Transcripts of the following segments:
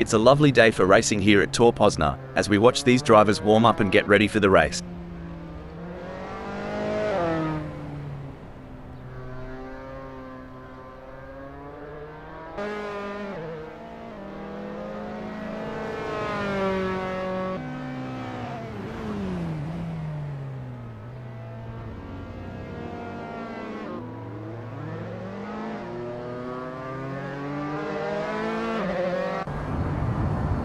It's a lovely day for racing here at Tour Poznań, as we watch these drivers warm up and get ready for the race.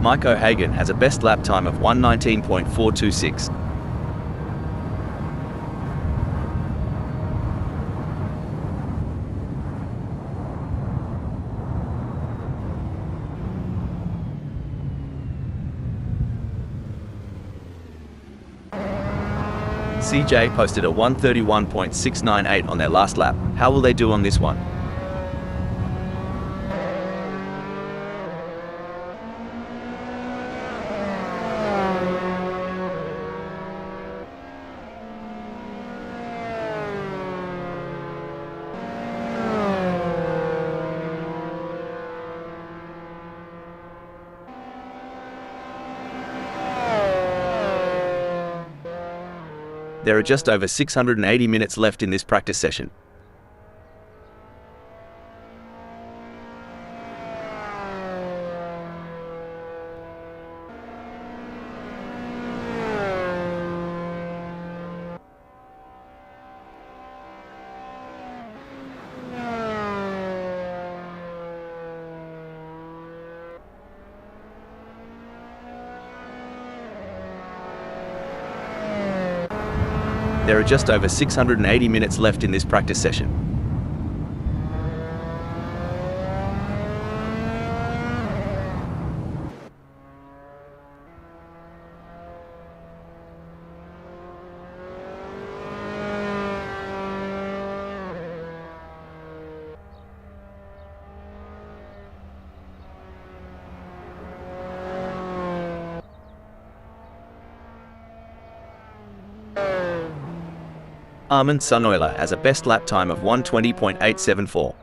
Mike O'Hagan has a best lap time of 1:19.426. CJ posted a 1:31.698 on their last lap. How will they do on this one? There are just over 680 minutes left in this practice session. There are just over 680 minutes left in this practice session. Armin Sunoiler has a best lap time of 1:20.874.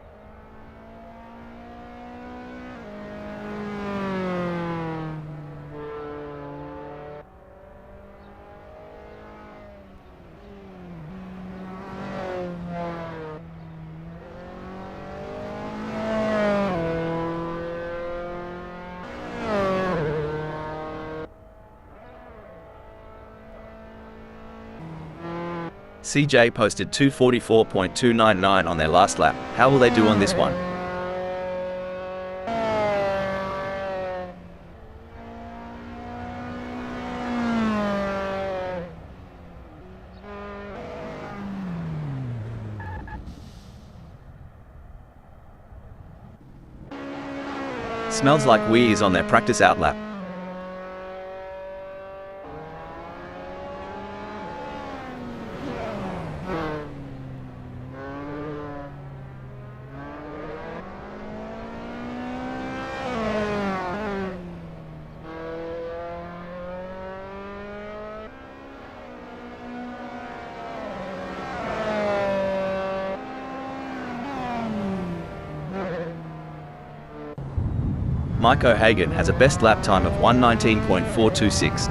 CJ posted 2:44.299 on their last lap. How will they do on this one? Smells like we is on their practice out lap. Mike O'Hagan has a best lap time of 1:19.426.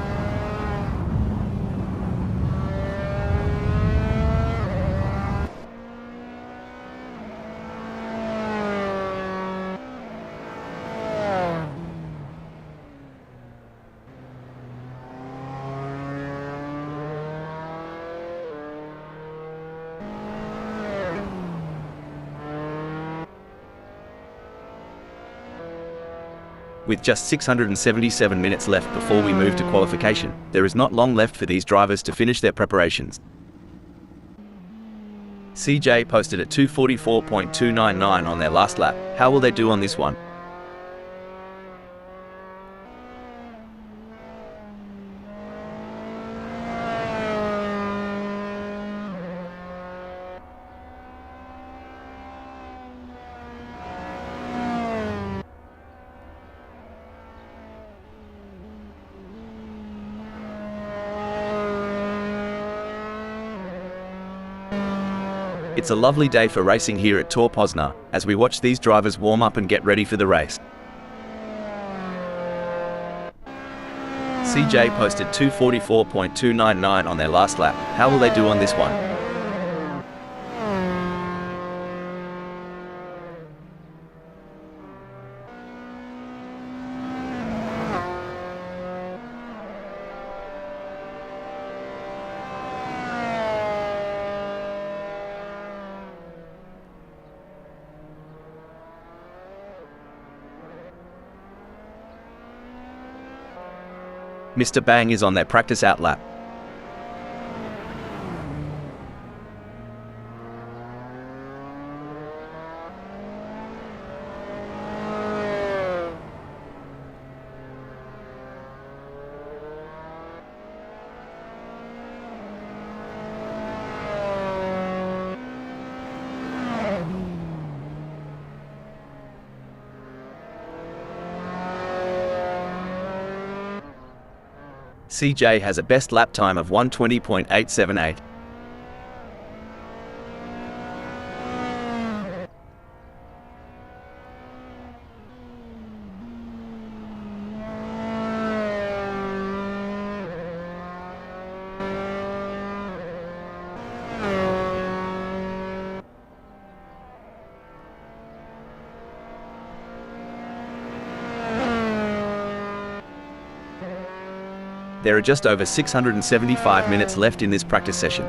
With just 677 minutes left before we move to qualification, there is not long left for these drivers to finish their preparations. CJ posted at 2:44.299 on their last lap. How will they do on this one? It's a lovely day for racing here at Tour Poznań, as we watch these drivers warm up and get ready for the race. CJ posted 2:44.299 on their last lap. How will they do on this one? Mr. Bang is on their practice out lap. CJ has a best lap time of 1:20.878. There are just over 675 minutes left in this practice session.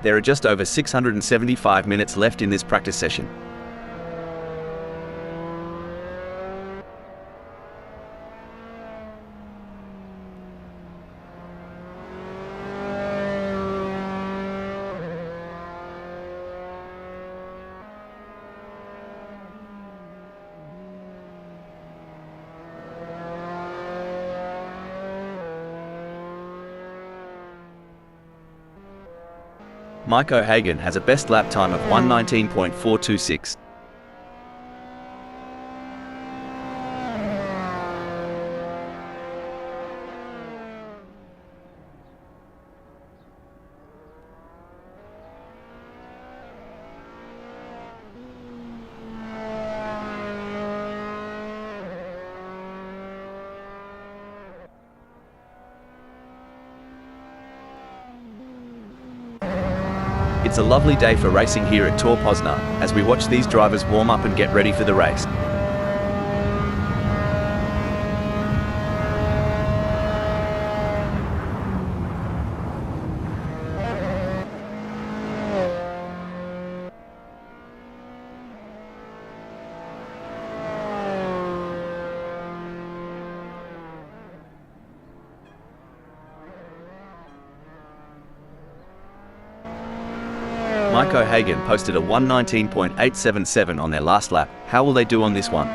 There are just over 675 minutes left in this practice session. Mike O'Hagan has a best lap time of 1:19.426. It's a lovely day for racing here at Tour Poznań, as we watch these drivers warm up and get ready for the race. Mike O'Hagan posted a 1:19.877 on their last lap. How will they do on this one?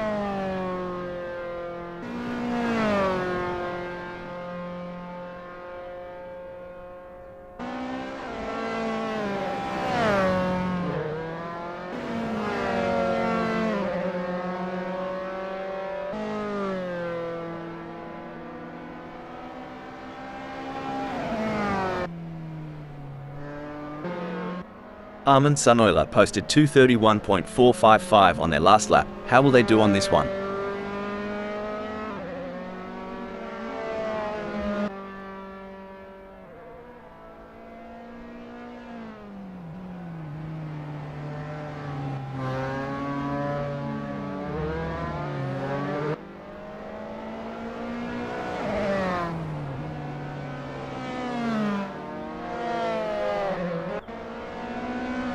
Armin Sunoila posted 2:31.455 on their last lap. How will they do on this one?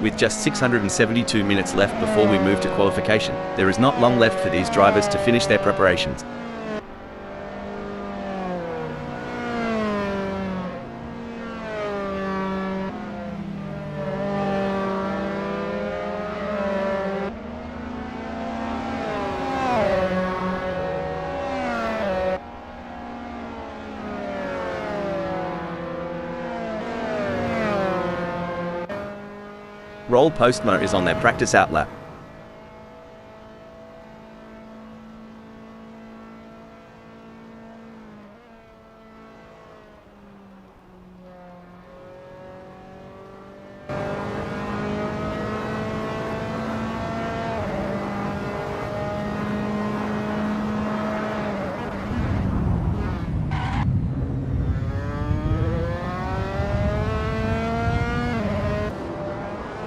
With just 672 minutes left before we move to qualification, there is not long left for these drivers to finish their preparations. Roll Postmo is on their practice out lap.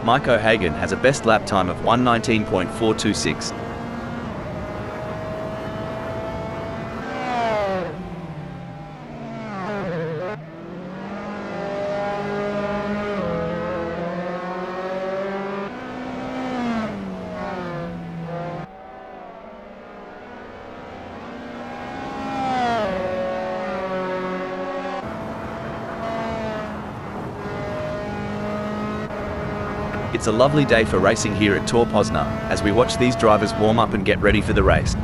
Mike O'Hagan has a best lap time of 1:19.426. It's a lovely day for racing here at Tour Poznań, as we watch these drivers warm up and get ready for the race.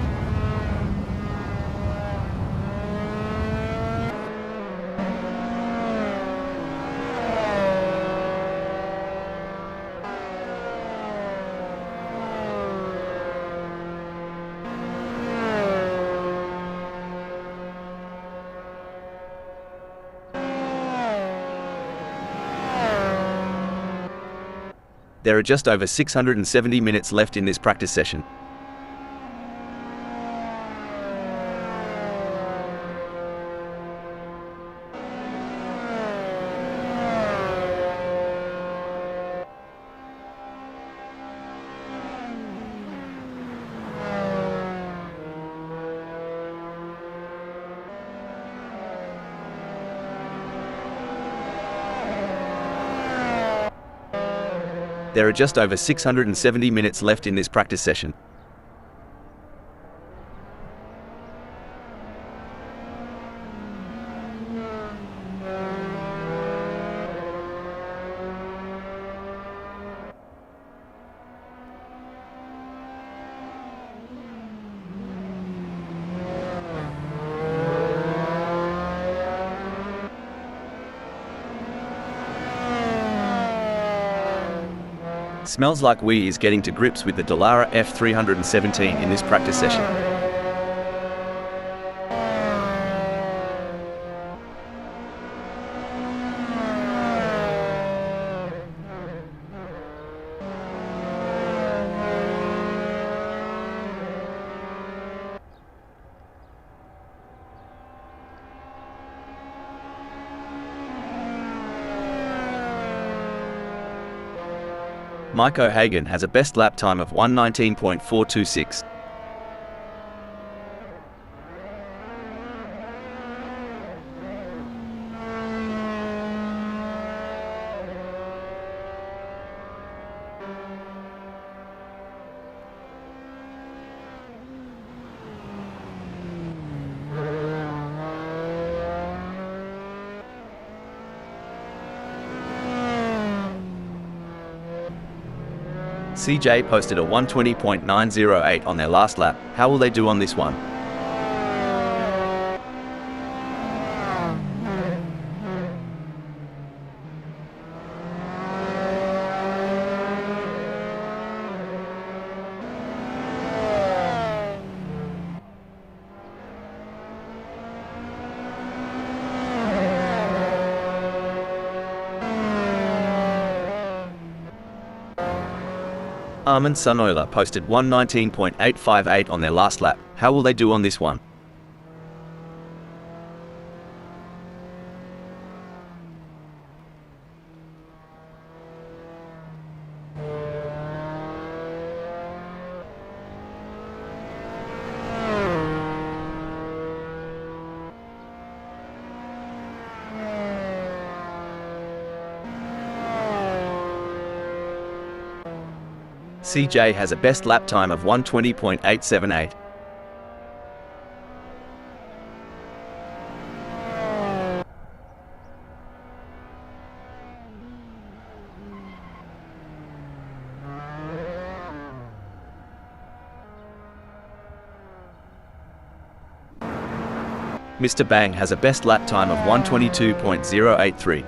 There are just over 670 minutes left in this practice session. There are just over 670 minutes left in this practice session. Smells like we is getting to grips with the Dallara F317 in this practice session. Mike O'Hagan has a best lap time of 1:19.426. CJ posted a 1:20.908 on their last lap. How will they do on this one? Armin Sunoila posted 1:19.858 on their last lap. How will they do on this one? CJ has a best lap time of 1:20.878. Mr. Bang has a best lap time of 1:22.083.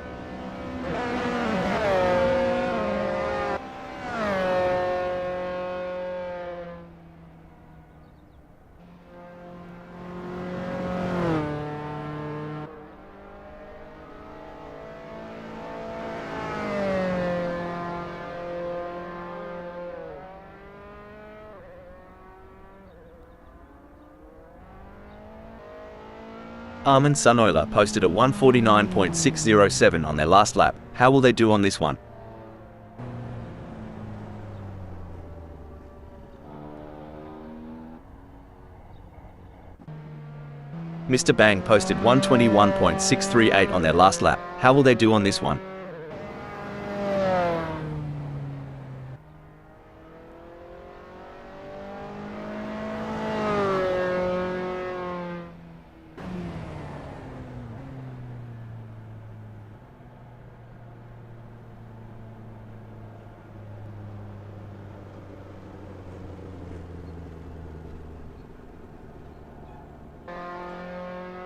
and Sunoiler posted a 149.607 on their last lap. How will they do on this one? Mr. Bang posted 121.638 on their last lap. How will they do on this one?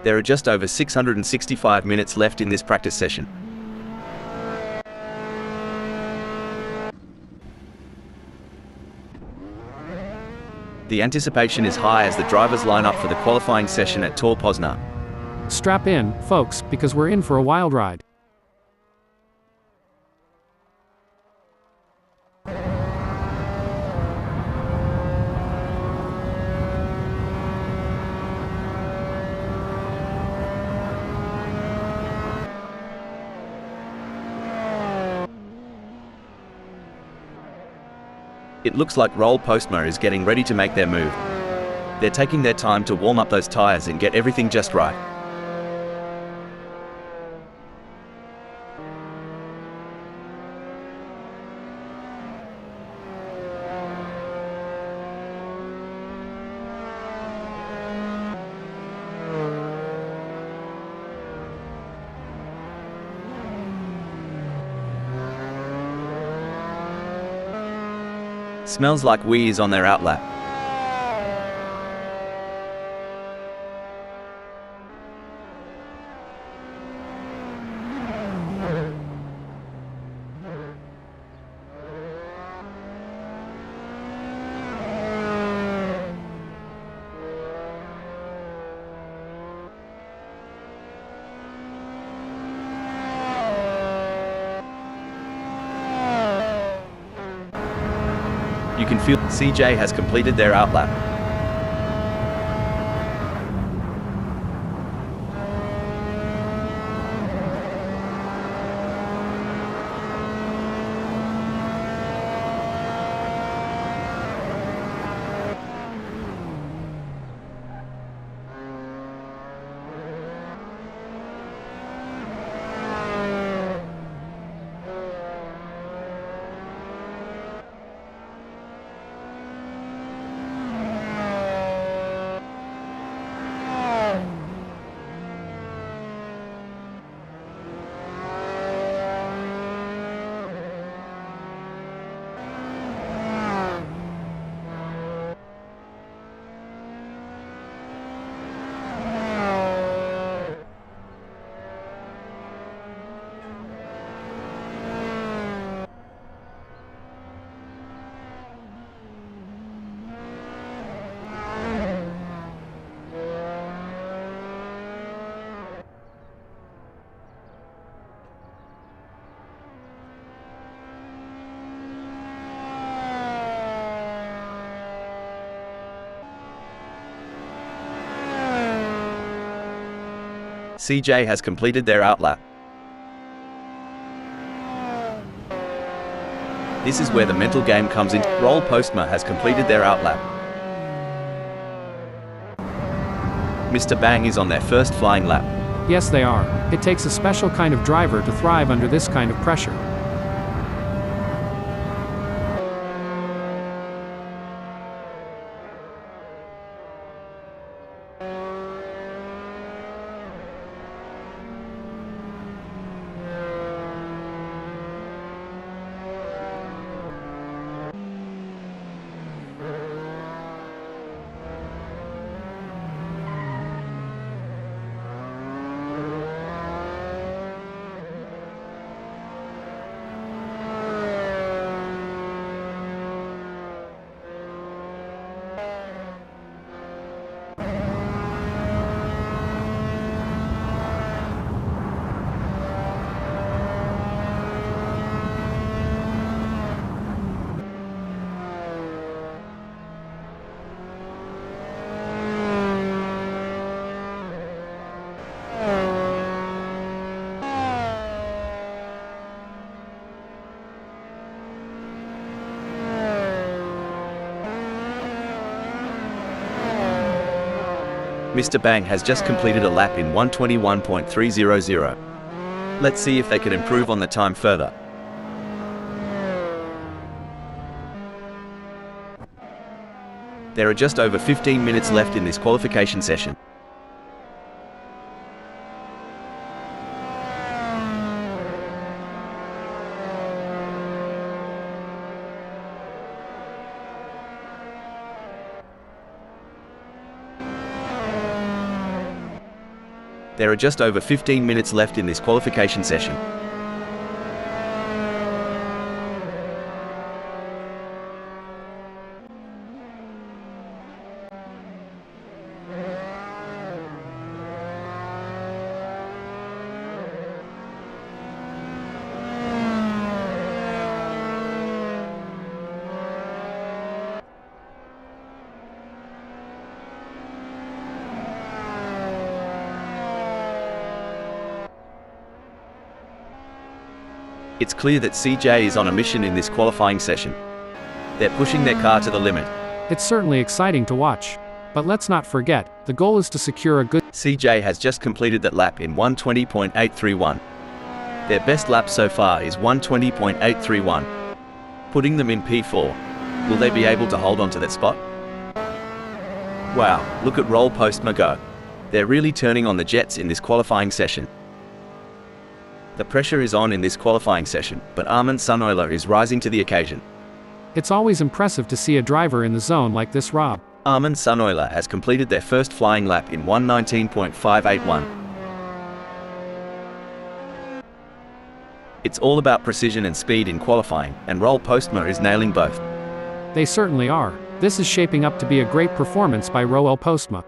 There are just over 665 minutes left in this practice session. The anticipation is high as the drivers line up for the qualifying session at Tour Poznań. Strap in, folks, because we're in for a wild ride. It looks like Roll Postma is getting ready to make their move. They're taking their time to warm up those tires and get everything just right. Smells like Wee is on their outlap. You can feel CJ has completed their outlap. CJ has completed their outlap. This is where the mental game comes in. Roll Postma has completed their outlap. Mr. Bang is on their first flying lap. Yes, they are. It takes a special kind of driver to thrive under this kind of pressure. Mr. Bang has just completed a lap in 1:21.300. Let's see if they can improve on the time further. There are just over 15 minutes left in this qualification session. There are just over 15 minutes left in this qualification session. It's clear that CJ is on a mission in this qualifying session. They're pushing their car to the limit. It's certainly exciting to watch. But let's not forget, the goal is to secure a good... CJ has just completed that lap in 1:20.831. Their best lap so far is 1:20.831. Putting them in P4. Will they be able to hold on to that spot? Wow, look at Roll Postma go. They're really turning on the jets in this qualifying session. The pressure is on in this qualifying session, but Armin Sunoila is rising to the occasion. It's always impressive to see a driver in the zone like this, Rob. Armin Sunoila has completed their first flying lap in 1:19.581. It's all about precision and speed in qualifying, and Roll Postma is nailing both. They certainly are. This is shaping up to be a great performance by Roel Postma.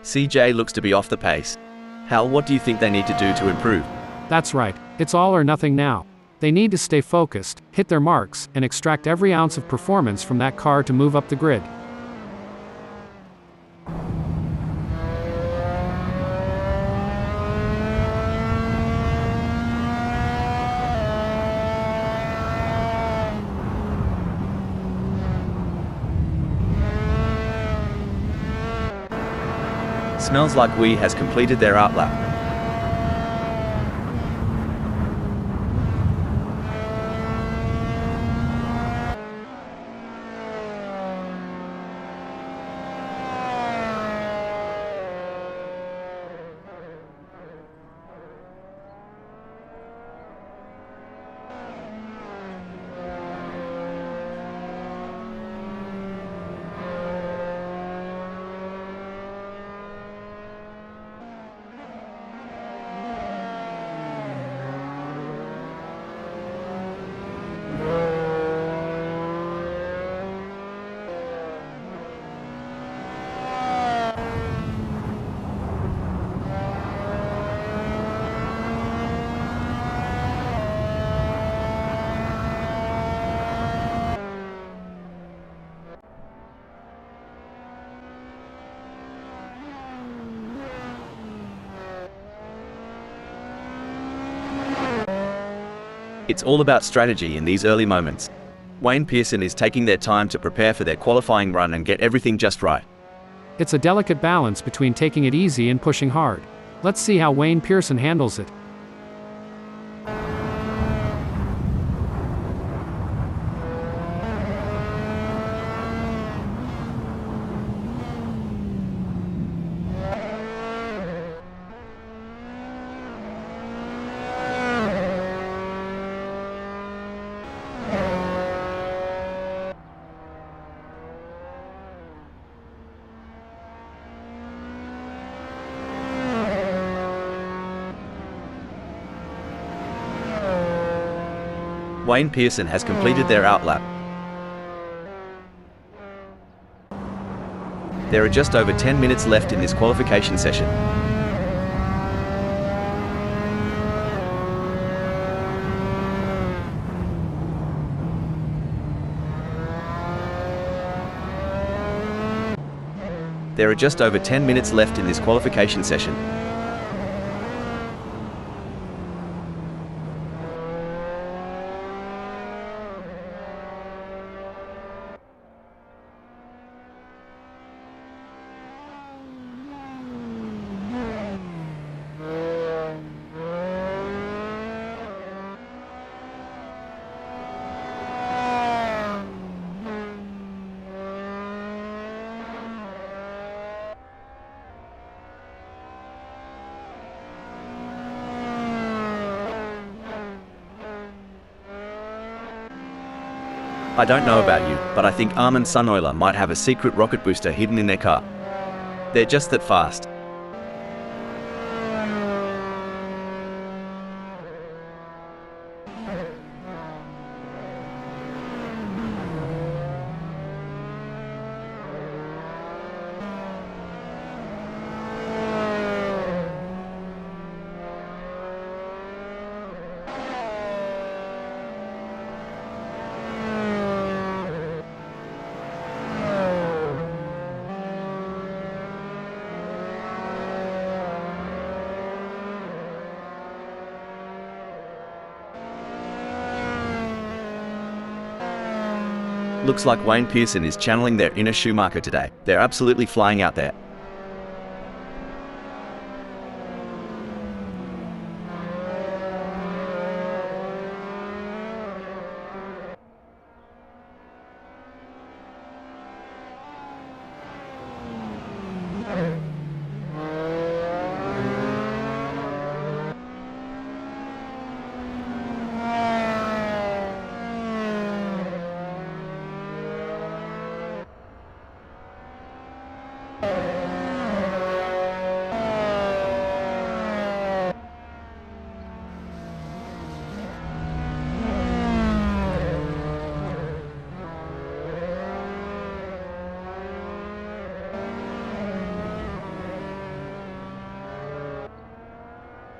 CJ looks to be off the pace. Hal, what do you think they need to do to improve? That's right. It's all or nothing now. They need to stay focused, hit their marks, and extract every ounce of performance from that car to move up the grid. Smells like We has completed their outlap. It's all about strategy in these early moments. Wayne Pearson is taking their time to prepare for their qualifying run and get everything just right. It's a delicate balance between taking it easy and pushing hard. Let's see how Wayne Pearson handles it. Wayne Pearson has completed their outlap. There are just over 10 minutes left in this qualification session. There are just over 10 minutes left in this qualification session. I don't know about you, but I think Arm and Sunoiler might have a secret rocket booster hidden in their car. They're just that fast. Looks like Wayne Pearson is channeling their inner Schumacher today. They're absolutely flying out there.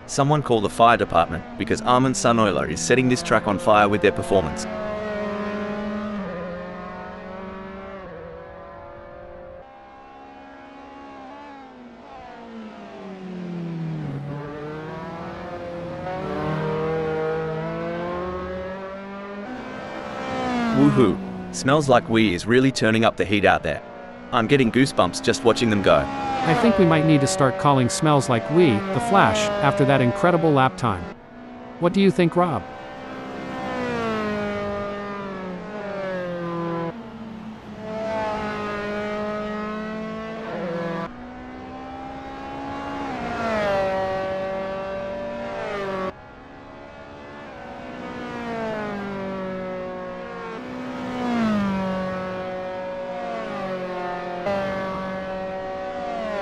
Someone call the fire department, because Arm and Sunoiler is setting this track on fire with their performance. Woohoo! Smells Like We is really turning up the heat out there. I'm getting goosebumps just watching them go. I think we might need to start calling Smells Like We, the Flash, after that incredible lap time. What do you think, Rob?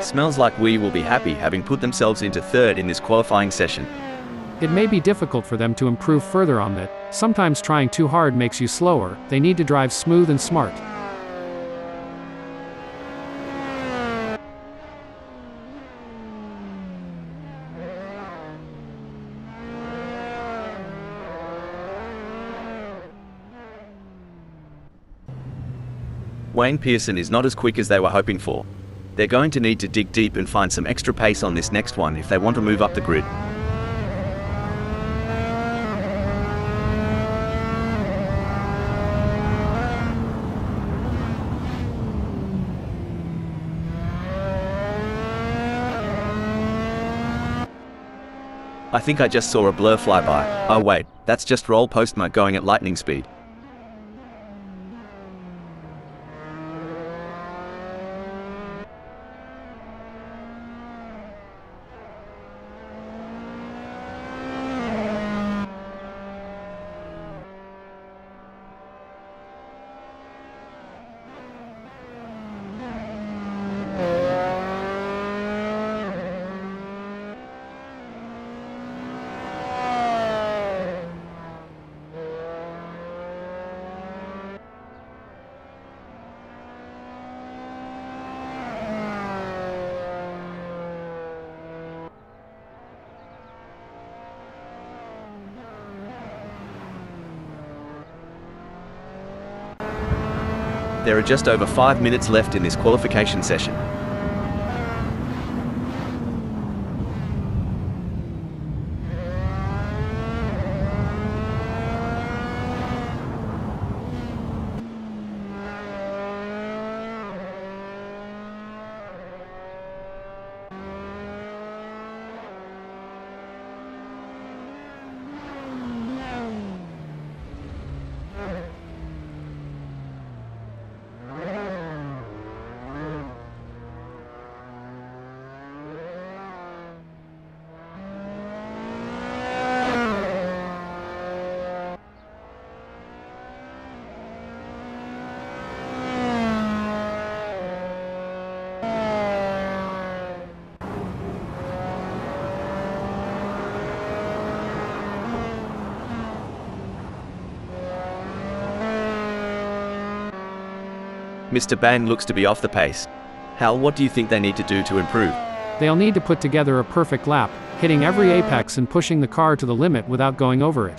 Smells Like We will be happy having put themselves into third in this qualifying session. It may be difficult for them to improve further on that. Sometimes trying too hard makes you slower. They need to drive smooth and smart. Wayne Pearson is not as quick as they were hoping for. They're going to need to dig deep and find some extra pace on this next one if they want to move up the grid. I think I just saw a blur fly by. Oh wait, that's just roll Postma going at lightning speed. There are just over 5 minutes left in this qualification session. Mr. Bang looks to be off the pace. Hal, what do you think they need to do to improve? They'll need to put together a perfect lap, hitting every apex and pushing the car to the limit without going over it.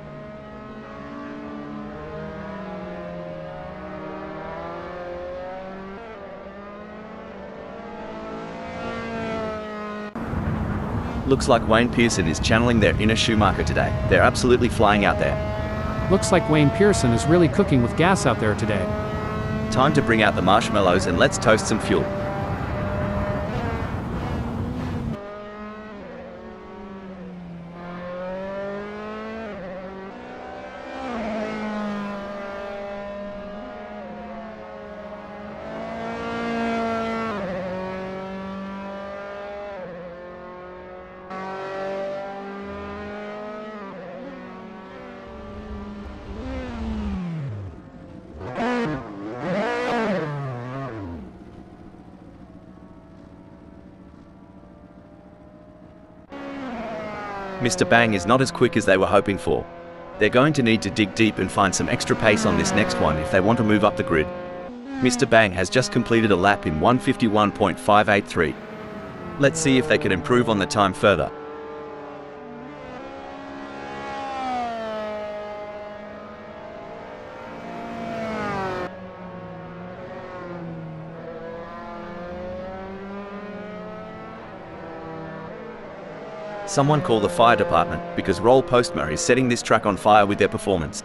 Looks like Wayne Pearson is channeling their inner Schumacher today. They're absolutely flying out there. Looks like Wayne Pearson is really cooking with gas out there today. Time to bring out the marshmallows and let's toast some fuel. Mr. Bang is not as quick as they were hoping for. They're going to need to dig deep and find some extra pace on this next one if they want to move up the grid. Mr. Bang has just completed a lap in 1:51.583. Let's see if they can improve on the time further. Someone call the fire department, because Roll Postma is setting this track on fire with their performance.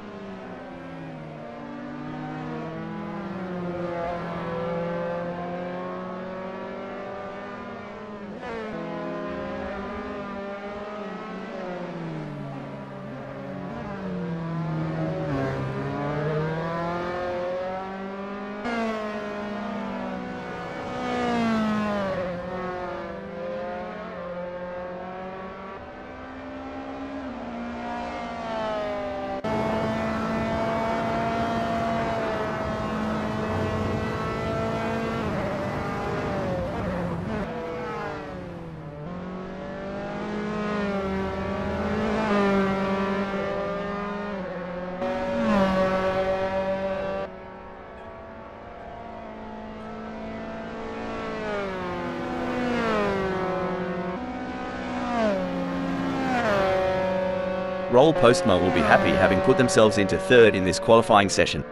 Roll Postma will be happy having put themselves into third in this qualifying session.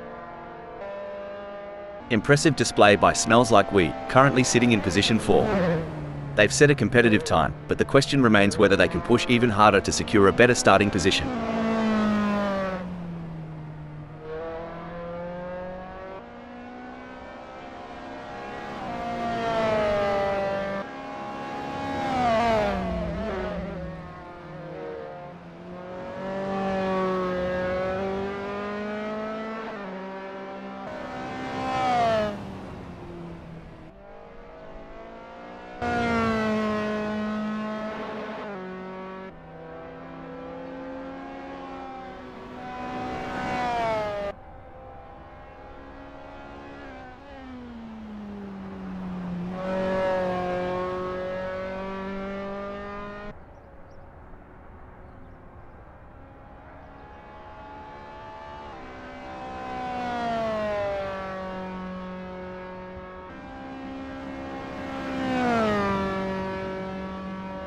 Impressive display by Smells Like We, currently sitting in position 4. They've set a competitive time, but the question remains whether they can push even harder to secure a better starting position.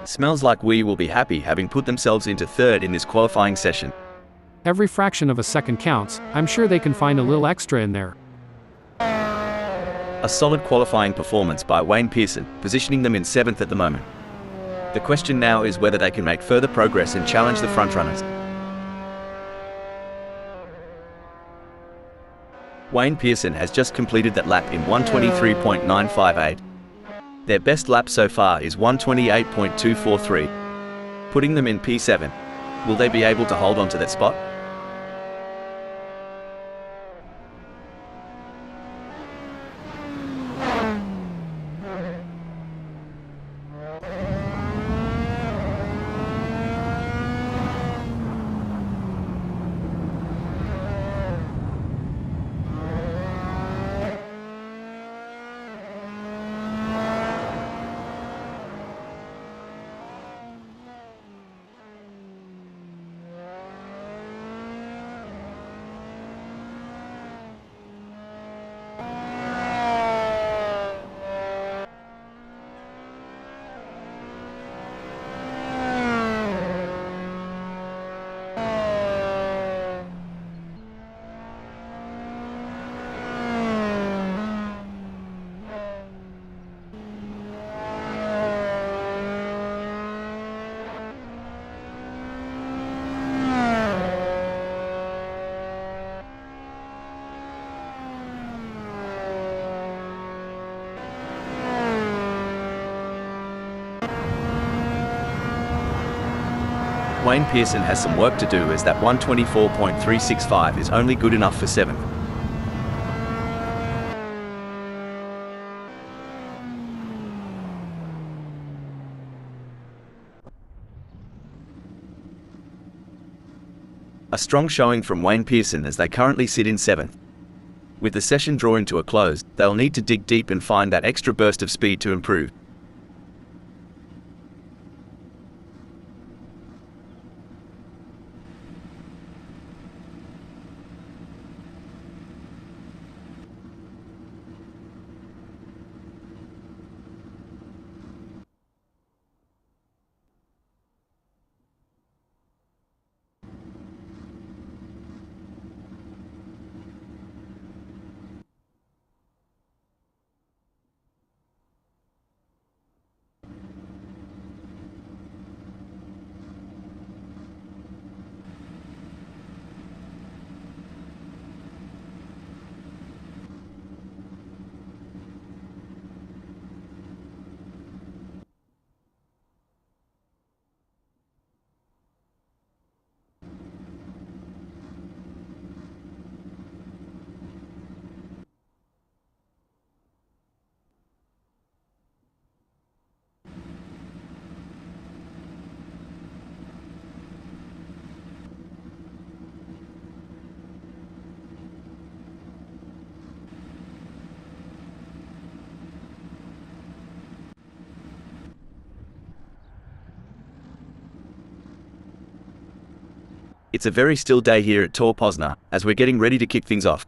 Smells Like We will be happy having put themselves into third in this qualifying session. Every fraction of a second counts. I'm sure they can find a little extra in there. A solid qualifying performance by Wayne Pearson, positioning them in 7th at the moment. The question now is whether they can make further progress and challenge the frontrunners. Wayne Pearson has just completed that lap in 1:23.958. Their best lap so far is 1:28.243, putting them in P7. Will they be able to hold on to that spot? Wayne Pearson has some work to do, as that 124.365 is only good enough for 7th. A strong showing from Wayne Pearson as they currently sit in 7th. With the session drawing to a close, they'll need to dig deep and find that extra burst of speed to improve. It's a very still day here at Tor Poznań, as we're getting ready to kick things off.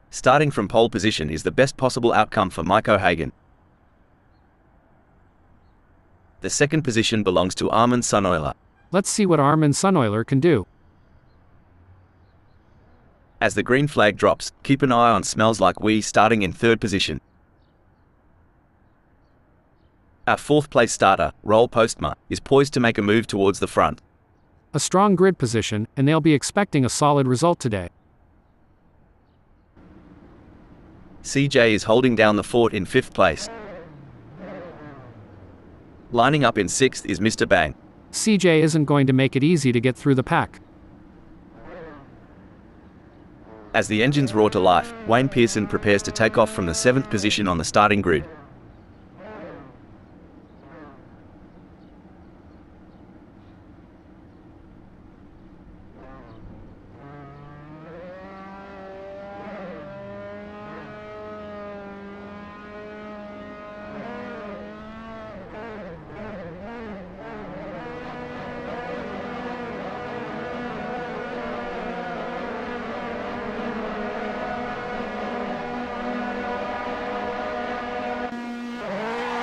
Starting from pole position is the best possible outcome for Mike O'Hagan. The second position belongs to Armin Suneuler. Let's see what Armin Suneuler can do. As the green flag drops, keep an eye on Smells Like We starting in 3rd position. Our 4th place starter, Roll Postma, is poised to make a move towards the front. A strong grid position, and they'll be expecting a solid result today. CJ is holding down the fort in 5th place. Lining up in 6th is Mr. Bang. CJ isn't going to make it easy to get through the pack. As the engines roar to life, Wayne Pearson prepares to take off from the 7th position on the starting grid.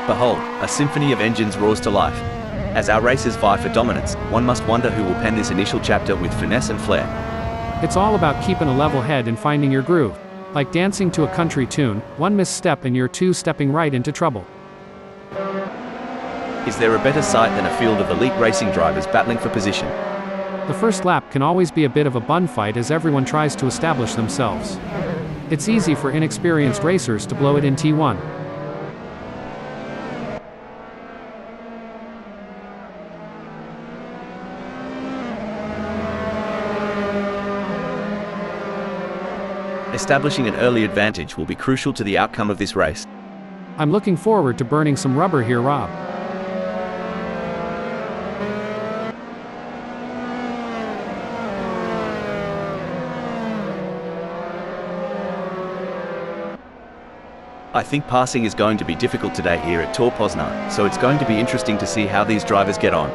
Behold, a symphony of engines roars to life. As our racers vie for dominance, one must wonder who will pen this initial chapter with finesse and flair. It's all about keeping a level head and finding your groove. Like dancing to a country tune, one misstep and you're 2 stepping right into trouble. Is there a better sight than a field of elite racing drivers battling for position? The first lap can always be a bit of a bun fight as everyone tries to establish themselves. It's easy for inexperienced racers to blow it in T1. Establishing an early advantage will be crucial to the outcome of this race. I'm looking forward to burning some rubber here, Rob. I think passing is going to be difficult today here at Tor Poznań, so it's going to be interesting to see how these drivers get on.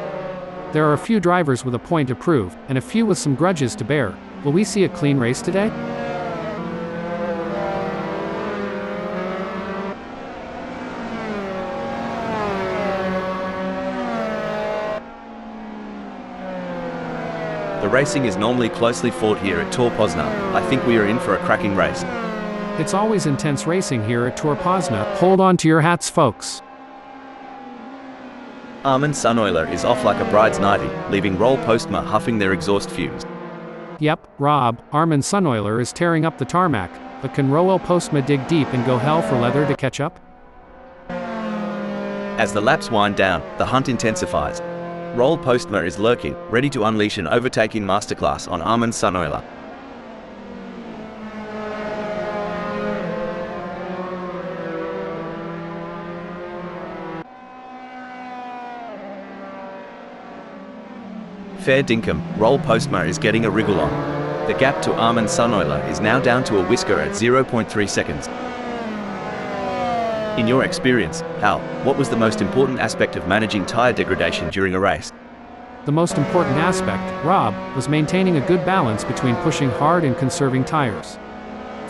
There are a few drivers with a point to prove, and a few with some grudges to bear. Will we see a clean race today? The racing is normally closely fought here at Tor Poznań. I think we are in for a cracking race. It's always intense racing here at Tor Poznań. Hold on to your hats, folks. Armin Suneuler is off like a bride's nightie, leaving Roll Postma huffing their exhaust fumes. Yep, Rob, Armin Suneuler is tearing up the tarmac, but can Roel Postma dig deep and go hell for leather to catch up? As the laps wind down, the hunt intensifies. Roll Postma is lurking, ready to unleash an overtaking masterclass on Armin Sunoiler. Fair dinkum, Roll Postma is getting a wriggle on. The gap to Armin Sunoiler is now down to a whisker at 0.3 seconds. In your experience, Hal, what was the most important aspect of managing tyre degradation during a race? The most important aspect, Rob, was maintaining a good balance between pushing hard and conserving tires.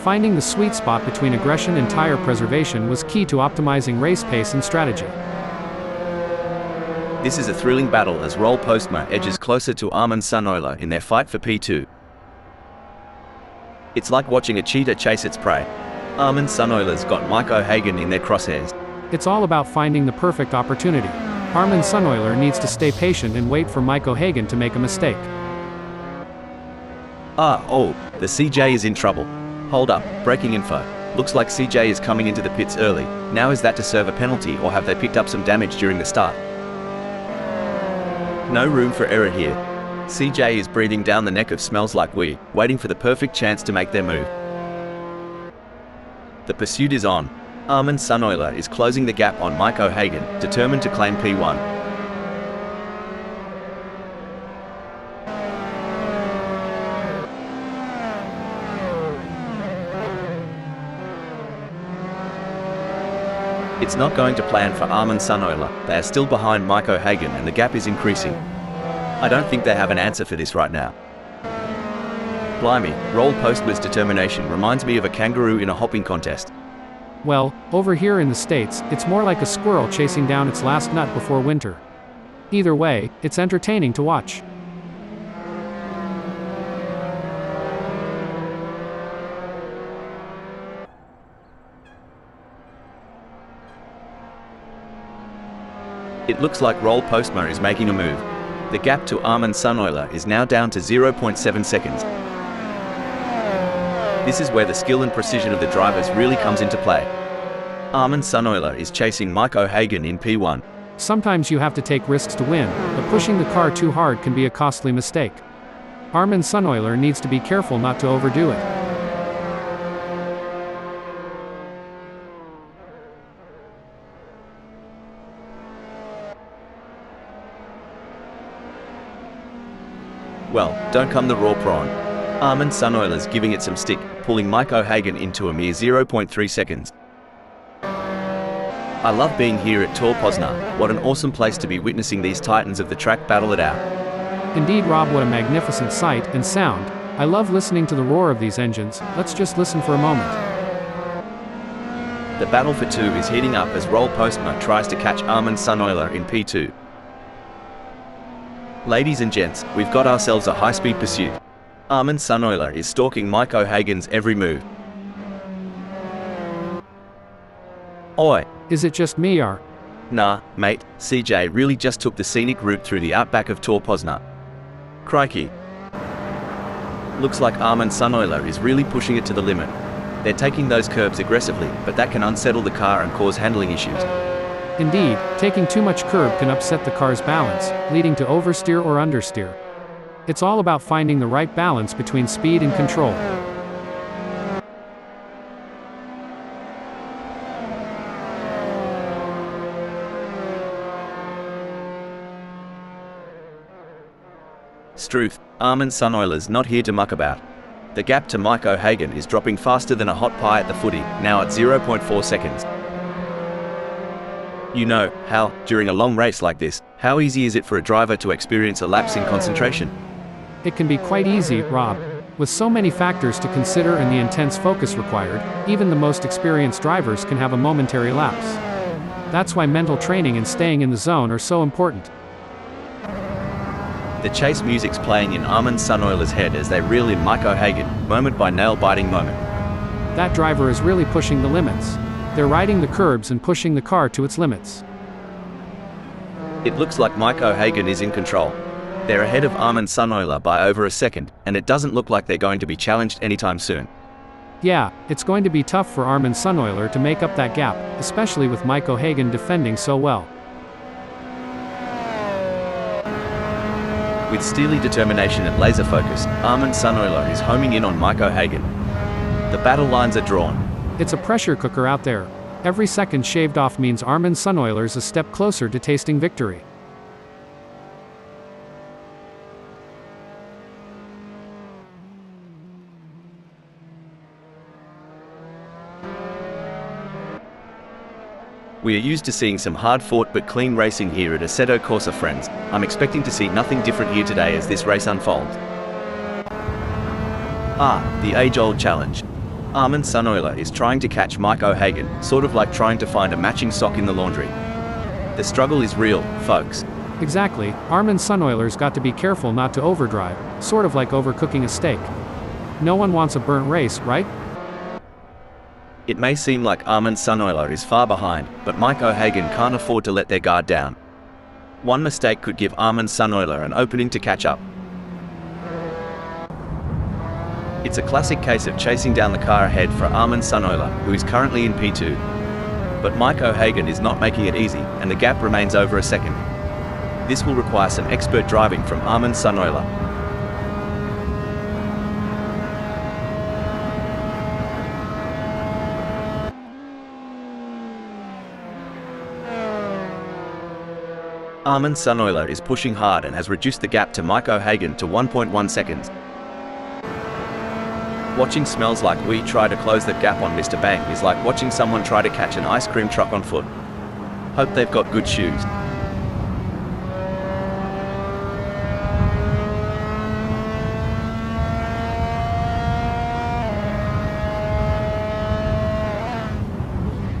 Finding the sweet spot between aggression and tire preservation was key to optimizing race pace and strategy. This is a thrilling battle as Roll Postma edges closer to Armin Sunoiler in their fight for P2. It's like watching a cheetah chase its prey. Armin Sunoiler's got Mike O'Hagan in their crosshairs. It's all about finding the perfect opportunity. Armin Sunoiler needs to stay patient and wait for Mike O'Hagan to make a mistake. The CJ is in trouble. Hold up, breaking info. Looks like CJ is coming into the pits early. Now is that to serve a penalty, or have they picked up some damage during the start? No room for error here. CJ is breathing down the neck of Smells Like Weed, waiting for the perfect chance to make their move. The pursuit is on. Armin Sunoiler is closing the gap on Mike O'Hagan, determined to claim P1. It's not going to plan for Armin Sunoiler. They are still behind Mike O'Hagan and the gap is increasing. I don't think they have an answer for this right now. Blimey, Roll Postma's determination reminds me of a kangaroo in a hopping contest. Well, over here in the States, it's more like a squirrel chasing down its last nut before winter. Either way, it's entertaining to watch. It looks like Roll Postma is making a move. The gap to Armin Sunoiler is now down to 0.7 seconds. This is where the skill and precision of the drivers really comes into play. Armin Sunoiler is chasing Mike O'Hagan in P1. Sometimes you have to take risks to win, but pushing the car too hard can be a costly mistake. Armin Sunoiler needs to be careful not to overdo it. Well, don't come the raw prawn. Armin Sunoiler's giving it some stick, pulling Mike O'Hagan into a mere 0.3 seconds. I love being here at Tor Poznań. What an awesome place to be witnessing these titans of the track battle it out. Indeed, Rob, what a magnificent sight and sound. I love listening to the roar of these engines. Let's just listen for a moment. The battle for two is heating up as Roll Postma tries to catch Armin Sunoiler in P2. Ladies and gents, we've got ourselves a high-speed pursuit. Armin Sunoiler is stalking Mike O'Hagan's every move. Oi! Is it just me or? Nah, mate, CJ really just took the scenic route through the outback of Tor Poznań. Crikey. Looks like Armin Sunoiler is really pushing it to the limit. They're taking those curbs aggressively, but that can unsettle the car and cause handling issues. Indeed, taking too much curb can upset the car's balance, leading to oversteer or understeer. It's all about finding the right balance between speed and control. Struth, Armin Sunoiler's not here to muck about. The gap to Mike O'Hagan is dropping faster than a hot pie at the footy, now at 0.4 seconds. You know, Hal, during a long race like this, how easy is it for a driver to experience a lapse in concentration? It can be quite easy, Rob. With so many factors to consider and the intense focus required, even the most experienced drivers can have a momentary lapse. That's why mental training and staying in the zone are so important. The chase music's playing in Armin Sunoiler's head as they reel in Mike O'Hagan, moment by nail-biting moment. That driver is really pushing the limits. They're riding the curbs and pushing the car to its limits. It looks like Mike O'Hagan is in control. They're ahead of Armin Sunoiler by over a second, and it doesn't look like they're going to be challenged anytime soon. Yeah, it's going to be tough for Armin Sunoiler to make up that gap, especially with Mike O'Hagan defending so well. With steely determination and laser focus, Armin Suneuler is homing in on Mike O'Hagan. The battle lines are drawn. It's a pressure cooker out there. Every second shaved off means Armin Suneuler's a step closer to tasting victory. We are used to seeing some hard-fought but clean racing here at Assetto Corsa Friends. I'm expecting to see nothing different here today as this race unfolds. The age-old challenge. Armin Suneuler is trying to catch Mike O'Hagan, sort of like trying to find a matching sock in the laundry. The struggle is real, folks. Exactly, Armin Suneuler's got to be careful not to overdrive, sort of like overcooking a steak. No one wants a burnt race, right? It may seem like Armin Suneuler is far behind, but Mike O'Hagan can't afford to let their guard down. One mistake could give Armin Suneuler an opening to catch up. It's a classic case of chasing down the car ahead for Armin Suneuler, who is currently in P2. But Mike O'Hagan is not making it easy, and the gap remains over a second. This will require some expert driving from Armin Suneuler. Armin Suneuler is pushing hard and has reduced the gap to Mike O'Hagan to 1.1 seconds. Watching Smells Like We try to close that gap on Mr. Bang is like watching someone try to catch an ice cream truck on foot. Hope they've got good shoes.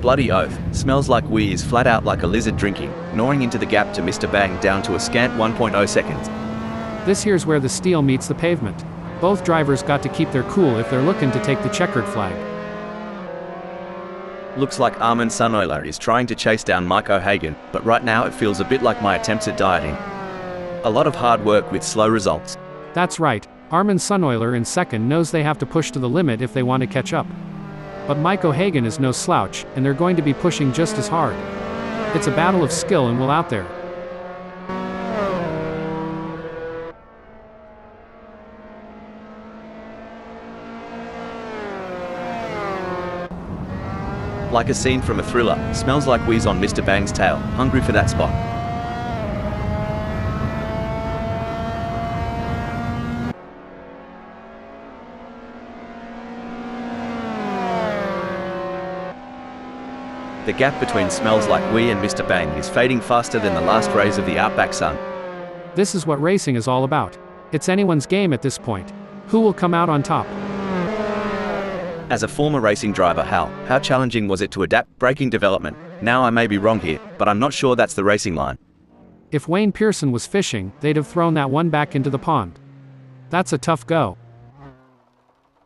Bloody oath, Smells Like We is flat out like a lizard drinking, gnawing into the gap to Mr. Bang down to a scant 1.0 seconds. This here's where the steel meets the pavement. Both drivers got to keep their cool if they're looking to take the checkered flag. Looks like Armin Suneuler is trying to chase down Mike O'Hagan, but right now it feels a bit like my attempts at dieting. A lot of hard work with slow results. That's right, Armin Suneuler in second knows they have to push to the limit if they want to catch up. But Mike O'Hagan is no slouch, and they're going to be pushing just as hard. It's a battle of skill and will out there. Like a scene from a thriller, Smells Like We's on Mr. Bang's tail, hungry for that spot. The gap between Smells Like We and Mr. Bang is fading faster than the last rays of the outback sun. This is what racing is all about. It's anyone's game at this point. Who will come out on top? As a former racing driver, how challenging was it to adapt braking development? Now I may be wrong here, but I'm not sure that's the racing line. If Wayne Pearson was fishing, they'd have thrown that one back into the pond. That's a tough go.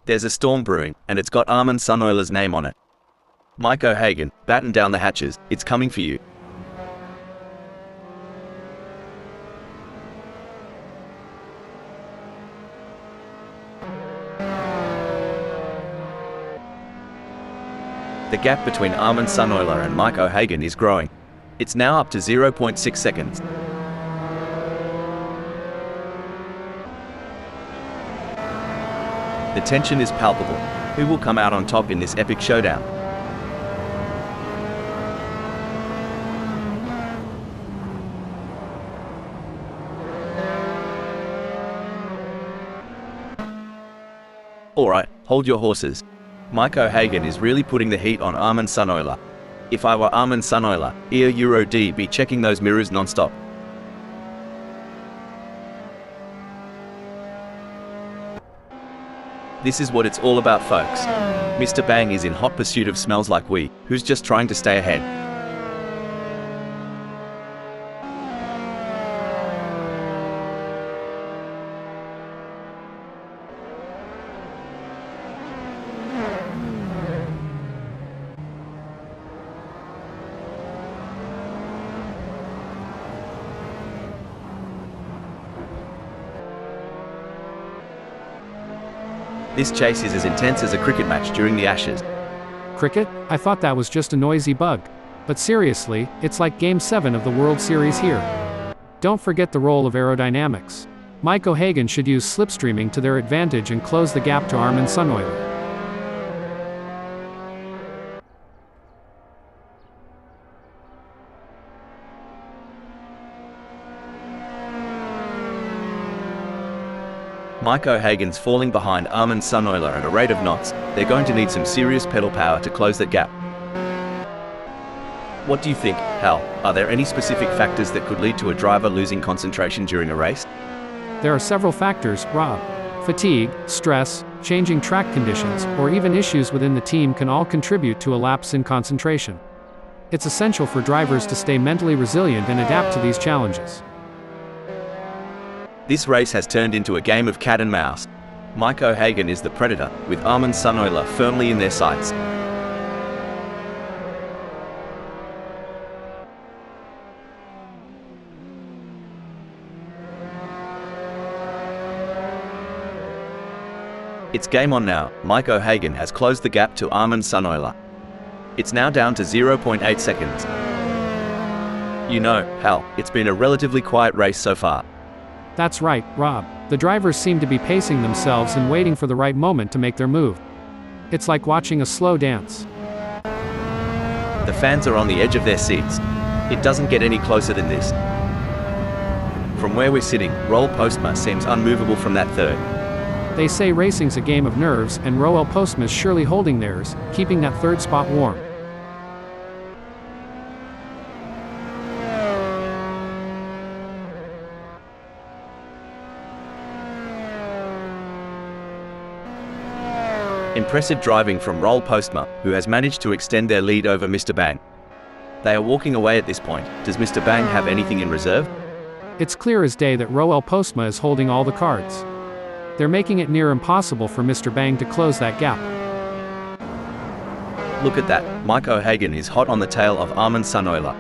There's a storm brewing, and it's got Armin Suneuler's name on it. Mike O'Hagan, batten down the hatches, it's coming for you. The gap between Armin Suneuler and Mike O'Hagan is growing. It's now up to 0.6 seconds. The tension is palpable. Who will come out on top in this epic showdown? Alright, hold your horses. Mike O'Hagan is really putting the heat on Armin Suneuler. If I were Armin Suneuler, Euro D be checking those mirrors non-stop. This is what it's all about, folks. Mr. Bang is in hot pursuit of Smells Like We, who's just trying to stay ahead. This chase is as intense as a cricket match during the Ashes. Cricket? I thought that was just a noisy bug. But seriously, it's like Game 7 of the World Series here. Don't forget the role of aerodynamics. Mike O'Hagan should use slipstreaming to their advantage and close the gap to Armin Suneuler. Mike O'Hagan's falling behind Armin Suneuler at a rate of knots. They're going to need some serious pedal power to close that gap. What do you think, Hal? Are there any specific factors that could lead to a driver losing concentration during a race? There are several factors, Rob. Fatigue, stress, changing track conditions, or even issues within the team can all contribute to a lapse in concentration. It's essential for drivers to stay mentally resilient and adapt to these challenges. This race has turned into a game of cat and mouse. Mike O'Hagan is the predator, with Armin Suneuler firmly in their sights. It's game on now. Mike O'Hagan has closed the gap to Armin Suneuler. It's now down to 0.8 seconds. You know, Hal, it's been a relatively quiet race so far. That's right, Rob. The drivers seem to be pacing themselves and waiting for the right moment to make their move. It's like watching a slow dance. The fans are on the edge of their seats. It doesn't get any closer than this. From where we're sitting, Roel Postma seems unmovable from that third. They say racing's a game of nerves, and Roel Postma's surely holding theirs, keeping that third spot warm. Impressive driving from Roel Postma, who has managed to extend their lead over Mr. Bang. They are walking away at this point. Does Mr. Bang have anything in reserve? It's clear as day that Roel Postma is holding all the cards. They're making it near impossible for Mr. Bang to close that gap. Look at that, Mike O'Hagan is hot on the tail of Armin Suneuler.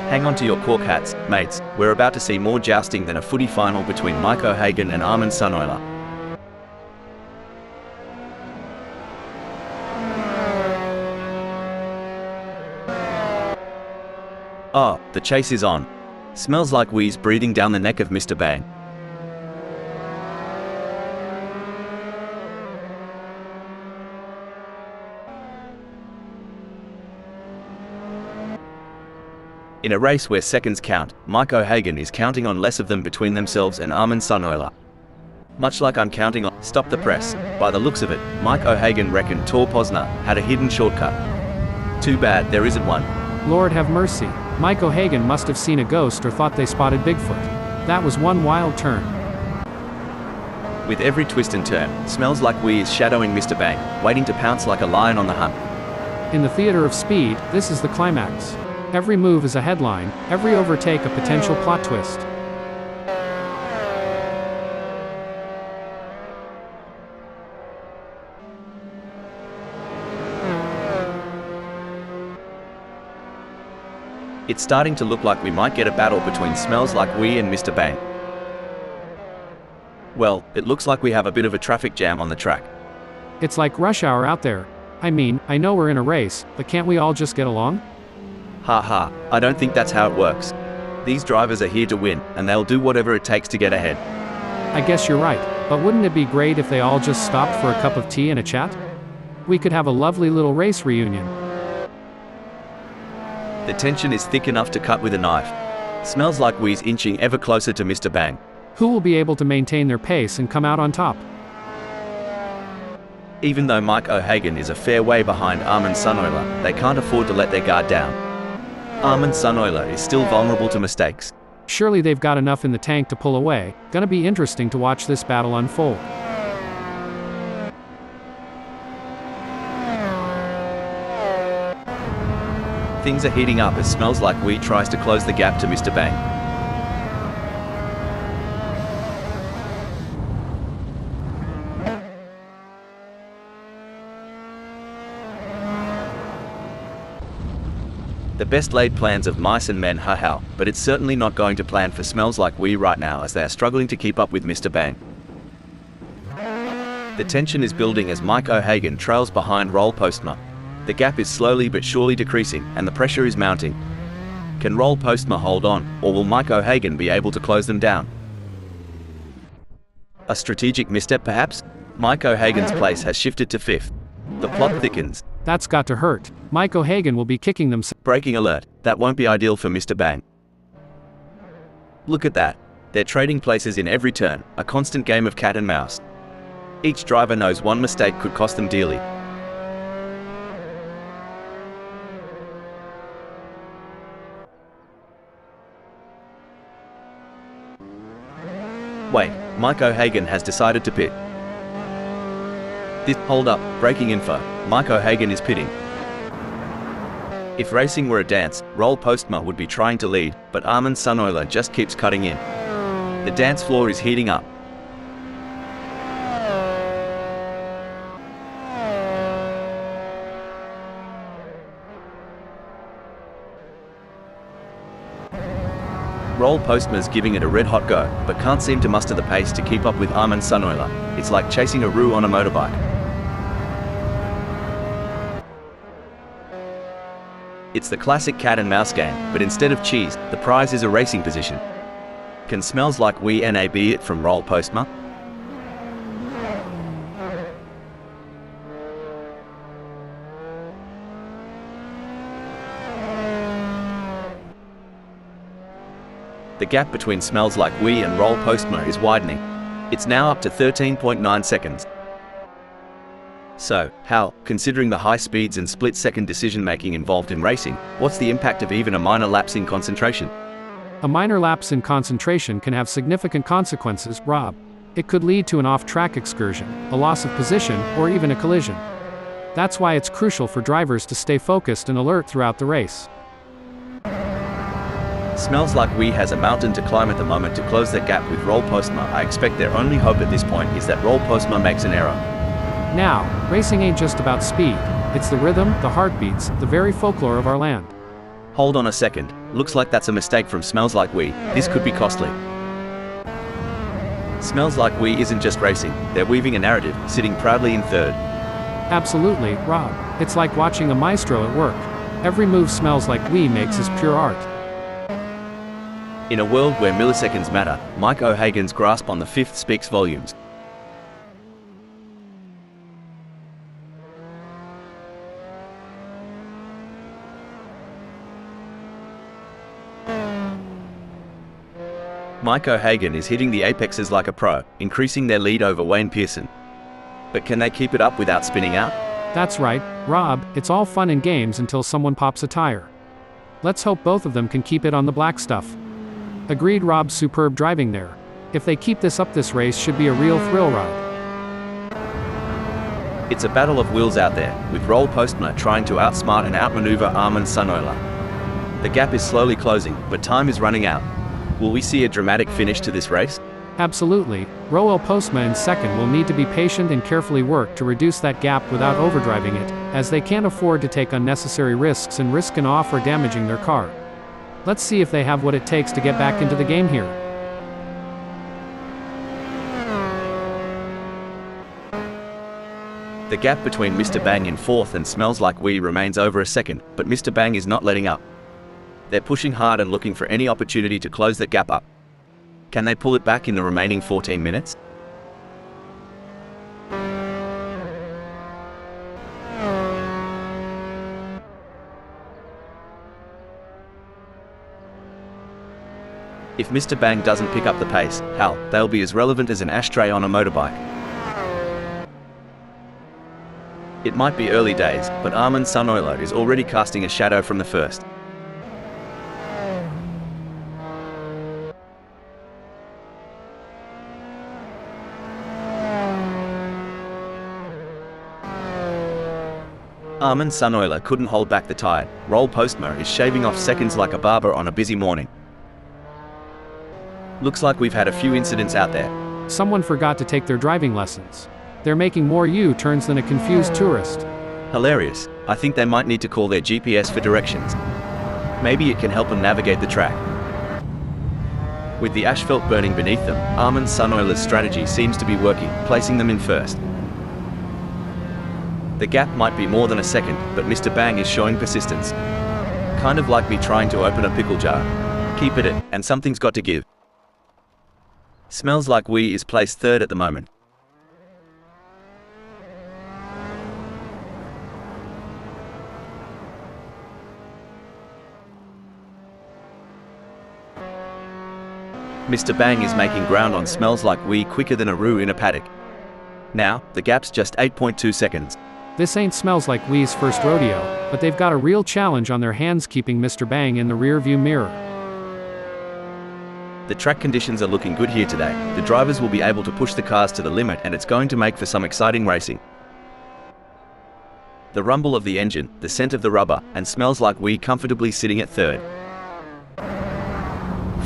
Hang on to your cork hats, mates. We're about to see more jousting than a footy final between Mike O'Hagan and Armin Suneuler. Oh, the chase is on. Smells like wheeze breathing down the neck of Mr. Bang. In a race where seconds count, Mike O'Hagan is counting on less of them between themselves and Armin Suneuler. Much like I'm counting on stop the press. By the looks of it, Mike O'Hagan reckoned Tor Poznań had a hidden shortcut. Too bad there isn't one. Lord have mercy. Mike O'Hagan must have seen a ghost or thought they spotted Bigfoot. That was one wild turn. With every twist and turn, smells like we is shadowing Mr. Bang, waiting to pounce like a lion on the hunt. In the theater of speed, this is the climax. Every move is a headline, every overtake a potential plot twist. It's starting to look like we might get a battle between Smells Like We and Mr. Bang. Well, it looks like we have a bit of a traffic jam on the track. It's like rush hour out there. I mean, I know we're in a race, but can't we all just get along? Ha ha, I don't think that's how it works. These drivers are here to win, and they'll do whatever it takes to get ahead. I guess you're right, but wouldn't it be great if they all just stopped for a cup of tea and a chat? We could have a lovely little race reunion. The tension is thick enough to cut with a knife. Smells like we's inching ever closer to Mr. Bang. Who will be able to maintain their pace and come out on top? Even though Mike O'Hagan is a fair way behind Armin Suneuler, they can't afford to let their guard down. Armin Suneuler is still vulnerable to mistakes. Surely they've got enough in the tank to pull away. Gonna be interesting to watch this battle unfold. Things are heating up as Smells Like We tries to close the gap to Mr. Bang. The best laid plans of mice and men, haha, but it's certainly not going to plan for Smells Like We right now as they are struggling to keep up with Mr. Bang. The tension is building as Mike O'Hagan trails behind Roll Postma. The gap is slowly but surely decreasing, and the pressure is mounting. Can Roll Postma hold on, or will Mike O'Hagan be able to close them down? A strategic misstep perhaps? Mike O'Hagan's place has shifted to 5th. The plot thickens. That's got to hurt. Mike O'Hagan will be kicking them. Braking alert. That won't be ideal for Mr. Bang. Look at that. They're trading places in every turn, a constant game of cat and mouse. Each driver knows one mistake could cost them dearly. Wait, Mike O'Hagan has decided to pit. Hold up, breaking info. Mike O'Hagan is pitting. If racing were a dance, Roll Postma would be trying to lead, but Armin Sunoiler just keeps cutting in. The dance floor is heating up. Roll Postma's giving it a red-hot go, but can't seem to muster the pace to keep up with Armin Sunoiler. It's like chasing a roux on a motorbike. It's the classic cat and mouse game, but instead of cheese, the prize is a racing position. Can Smells Like We NAB it from Roll Postma? The gap between Smells Like We and Roll Postma is widening. It's now up to 13.9 seconds. So, Hal, considering the high speeds and split-second decision-making involved in racing, what's the impact of even a minor lapse in concentration? A minor lapse in concentration can have significant consequences, Rob. It could lead to an off-track excursion, a loss of position, or even a collision. That's why it's crucial for drivers to stay focused and alert throughout the race. Smells Like We has a mountain to climb at the moment to close that gap with Roll Postma. I expect their only hope at this point is that Roll Postma makes an error. Now, racing ain't just about speed. It's the rhythm, the heartbeats, the very folklore of our land. Hold on a second. Looks like that's a mistake from Smells Like We. This could be costly. Smells Like We isn't just racing. They're weaving a narrative, sitting proudly in 3rd. Absolutely, Rob. It's like watching a maestro at work. Every move Smells Like We makes is pure art. In a world where milliseconds matter, Mike O'Hagan's grasp on the 5th speaks volumes. Mike O'Hagan is hitting the apexes like a pro, increasing their lead over Wayne Pearson. But can they keep it up without spinning out? That's right, Rob, it's all fun and games until someone pops a tire. Let's hope both of them can keep it on the black stuff. Agreed, Rob. Superb driving there. If they keep this up, this race should be a real thrill ride. It's a battle of wills out there, with Roll Postma trying to outsmart and outmaneuver Armin Sunoiler. The gap is slowly closing, but time is running out. Will we see a dramatic finish to this race? Absolutely. Roll Postma in 2nd will need to be patient and carefully work to reduce that gap without overdriving it, as they can't afford to take unnecessary risks and risk an off or damaging their car. Let's see if they have what it takes to get back into the game here. The gap between Mr. Bang in 4th and Smells Like We remains over a second, but Mr. Bang is not letting up. They're pushing hard and looking for any opportunity to close that gap up. Can they pull it back in the remaining 14 minutes? If Mr. Bang doesn't pick up the pace, hell, they'll be as relevant as an ashtray on a motorbike. It might be early days, but Armin Sunoiler is already casting a shadow from the first. Armin Sunoiler couldn't hold back the tide. Roll Postma is shaving off seconds like a barber on a busy morning. Looks like we've had a few incidents out there. Someone forgot to take their driving lessons. They're making more U-turns than a confused tourist. Hilarious. I think they might need to call their GPS for directions. Maybe it can help them navigate the track. With the asphalt burning beneath them, Armin Sunoiler's strategy seems to be working, placing them in 1st. The gap might be more than a second, but Mr. Bang is showing persistence. Kind of like me trying to open a pickle jar. Keep at it, and something's got to give. Smells Like We is placed third at the moment. Mr. Bang is making ground on Smells Like We quicker than a roo in a paddock. Now, the gap's just 8.2 seconds. This ain't Smells Like We's first rodeo, but they've got a real challenge on their hands keeping Mr. Bang in the rear-view mirror. The track conditions are looking good here today. The drivers will be able to push the cars to the limit, and it's going to make for some exciting racing. The rumble of the engine, the scent of the rubber, and Smells Like We comfortably sitting at third.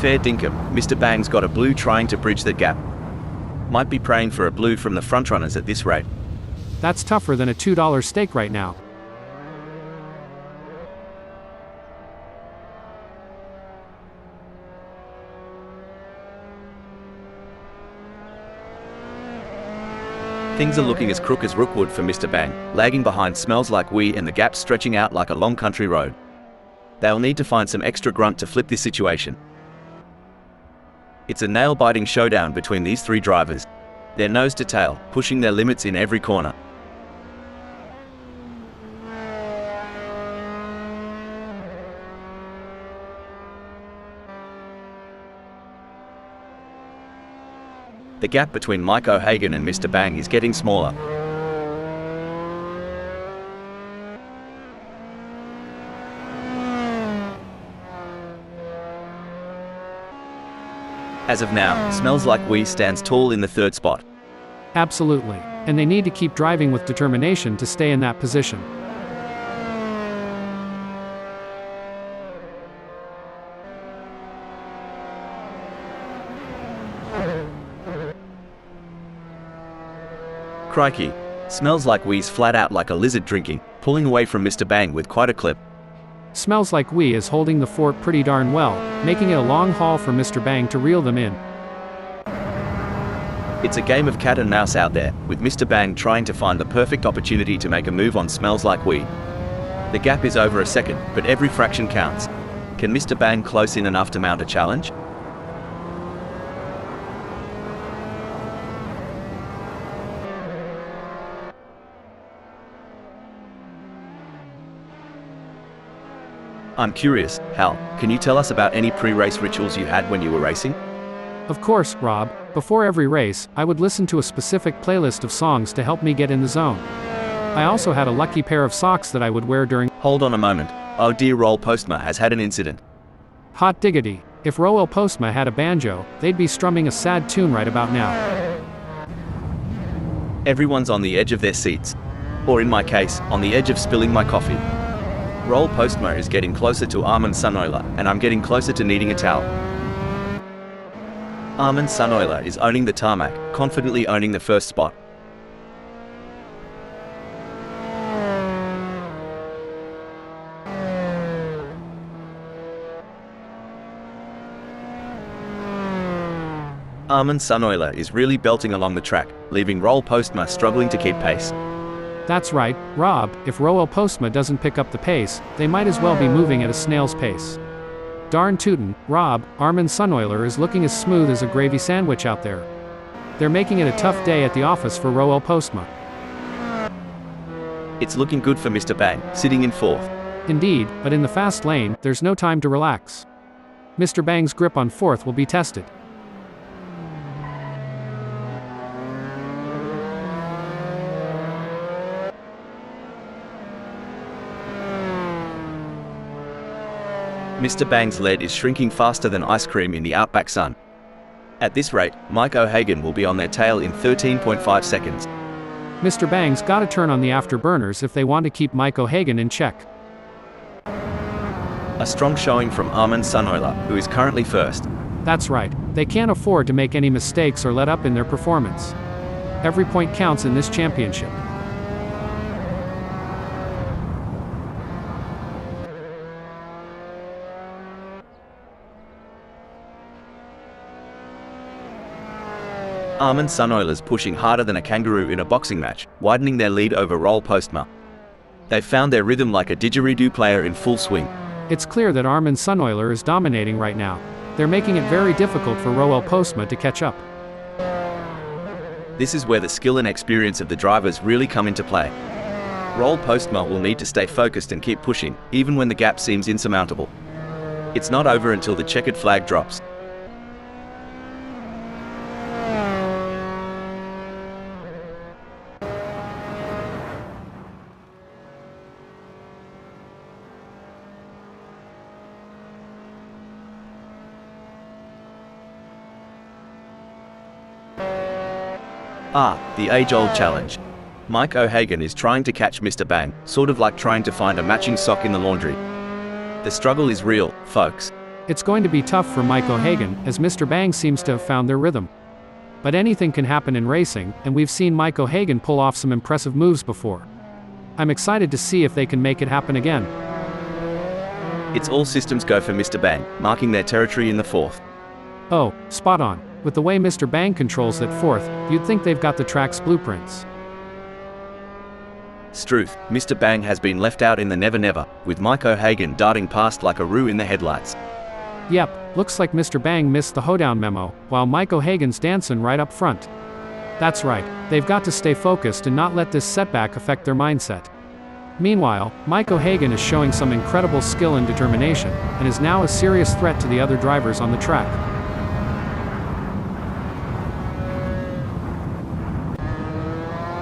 Fair dinkum, Mr. Bang's got a blue trying to bridge the gap. Might be praying for a blue from the frontrunners at this rate. That's tougher than a $2 steak right now. Things are looking as crook as Rookwood for Mr. Bang, lagging behind Smells Like We and the gap stretching out like a long country road. They'll need to find some extra grunt to flip this situation. It's a nail-biting showdown between these three drivers. They're nose to tail, pushing their limits in every corner. The gap between Mike O'Hagan and Mr. Bang is getting smaller. As of now, Smells Like We stands tall in the third spot. Absolutely. And they need to keep driving with determination to stay in that position. Crikey. Smells Like We's flat out like a lizard drinking, pulling away from Mr. Bang with quite a clip. Smells Like We is holding the fort pretty darn well, making it a long haul for Mr. Bang to reel them in. It's a game of cat and mouse out there, with Mr. Bang trying to find the perfect opportunity to make a move on Smells Like We. The gap is over a second, but every fraction counts. Can Mr. Bang close in enough to mount a challenge? I'm curious, Hal, can you tell us about any pre-race rituals you had when you were racing? Of course, Rob. Before every race, I would listen to a specific playlist of songs to help me get in the zone. I also had a lucky pair of socks that I would wear during— Hold on a moment. Oh dear, Roll Postma has had an incident. Hot diggity. If Roel Postma had a banjo, they'd be strumming a sad tune right about now. Everyone's on the edge of their seats. Or in my case, on the edge of spilling my coffee. Roll Postma is getting closer to Armin Sunoiler, and I'm getting closer to needing a towel. Armin Sunoiler is owning the tarmac, confidently owning the first spot. Armin Sunoiler is really belting along the track, leaving Roll Postma struggling to keep pace. That's right, Rob. If Roel Postma doesn't pick up the pace, they might as well be moving at a snail's pace. Darn tootin', Rob, Armin Sunoiler is looking as smooth as a gravy sandwich out there. They're making it a tough day at the office for Roel Postma. It's looking good for Mr. Bang, sitting in fourth. Indeed, but in the fast lane, there's no time to relax. Mr. Bang's grip on fourth will be tested. Mr. Bang's lead is shrinking faster than ice cream in the outback sun. At this rate, Mike O'Hagan will be on their tail in 13.5 seconds. Mr. Bang's gotta turn on the afterburners if they want to keep Mike O'Hagan in check. A strong showing from Armin Sunoiler, who is currently first. That's right, they can't afford to make any mistakes or let up in their performance. Every point counts in this championship. Armin Sunoiler's pushing harder than a kangaroo in a boxing match. widening their lead over Roll Postma. They've found their rhythm like a didgeridoo player in full swing. It's clear that Armin Sunoiler is dominating right now. They're making it very difficult for Roel Postma to catch up. This is where the skill and experience of the drivers really come into play. Roll Postma will need to stay focused and keep pushing, even when the gap seems insurmountable. It's not over until the checkered flag drops. The age-old challenge. Mike O'Hagan is trying to catch Mr. Bang, sort of like trying to find a matching sock in the laundry. The struggle is real, folks. It's going to be tough for Mike O'Hagan, as Mr. Bang seems to have found their rhythm. But anything can happen in racing, and we've seen Mike O'Hagan pull off some impressive moves before. I'm excited to see if they can make it happen again. It's all systems go for Mr. Bang, marking their territory in the fourth. Oh, spot on. With the way Mr. Bang controls that fourth, you'd think they've got the track's blueprints. Struth, Mr. Bang has been left out in the never never, with Mike O'Hagan darting past like a roux in the headlights. Yep, looks like Mr. Bang missed the hoedown memo, while Mike O'Hagan's dancing right up front. That's right, they've got to stay focused and not let this setback affect their mindset. Meanwhile, Mike O'Hagan is showing some incredible skill and determination, and is now a serious threat to the other drivers on the track.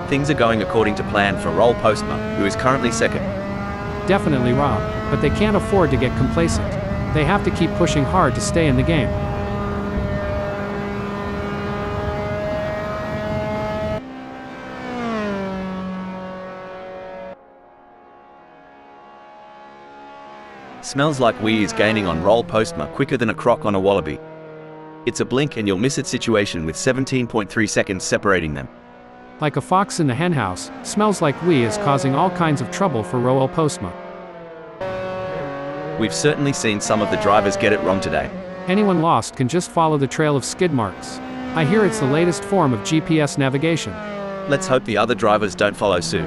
Things are going according to plan for Roll Postma, who is currently second. Definitely, Rob, but they can't afford to get complacent. They have to keep pushing hard to stay in the game. Smells like we is gaining on Roll Postma quicker than a croc on a wallaby. It's a blink and you'll miss it situation with 17.3 seconds separating them. Like a fox in the henhouse, Smells Like We is causing all kinds of trouble for Roel Postma. We've certainly seen some of the drivers get it wrong today. Anyone lost can just follow the trail of skid marks. I hear it's the latest form of GPS navigation. Let's hope the other drivers don't follow suit.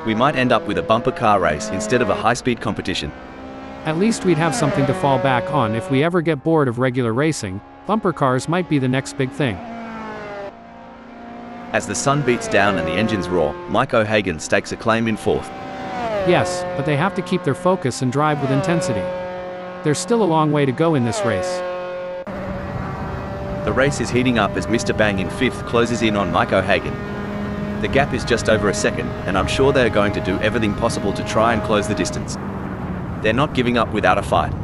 We might end up with a bumper car race instead of a high-speed competition. At least we'd have something to fall back on if we ever get bored of regular racing. Bumper cars might be the next big thing. As the sun beats down and the engines roar, Mike O'Hagan stakes a claim in fourth. Yes, but they have to keep their focus and drive with intensity. There's still a long way to go in this race. The race is heating up as Mr. Bang in fifth closes in on Mike O'Hagan. The gap is just over a second, and I'm sure they're going to do everything possible to try and close the distance. They're not giving up without a fight.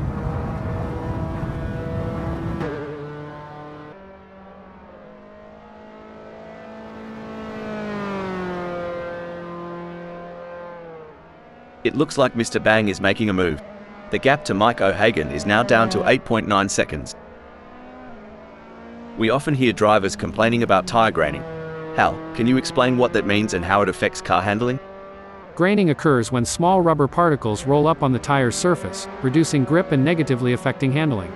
It looks like Mr. Bang is making a move. The gap to Mike O'Hagan is now down to 8.9 seconds. We often hear drivers complaining about tire graining. Hal, can you explain what that means and how it affects car handling? Graining occurs when small rubber particles roll up on the tire's surface, reducing grip and negatively affecting handling.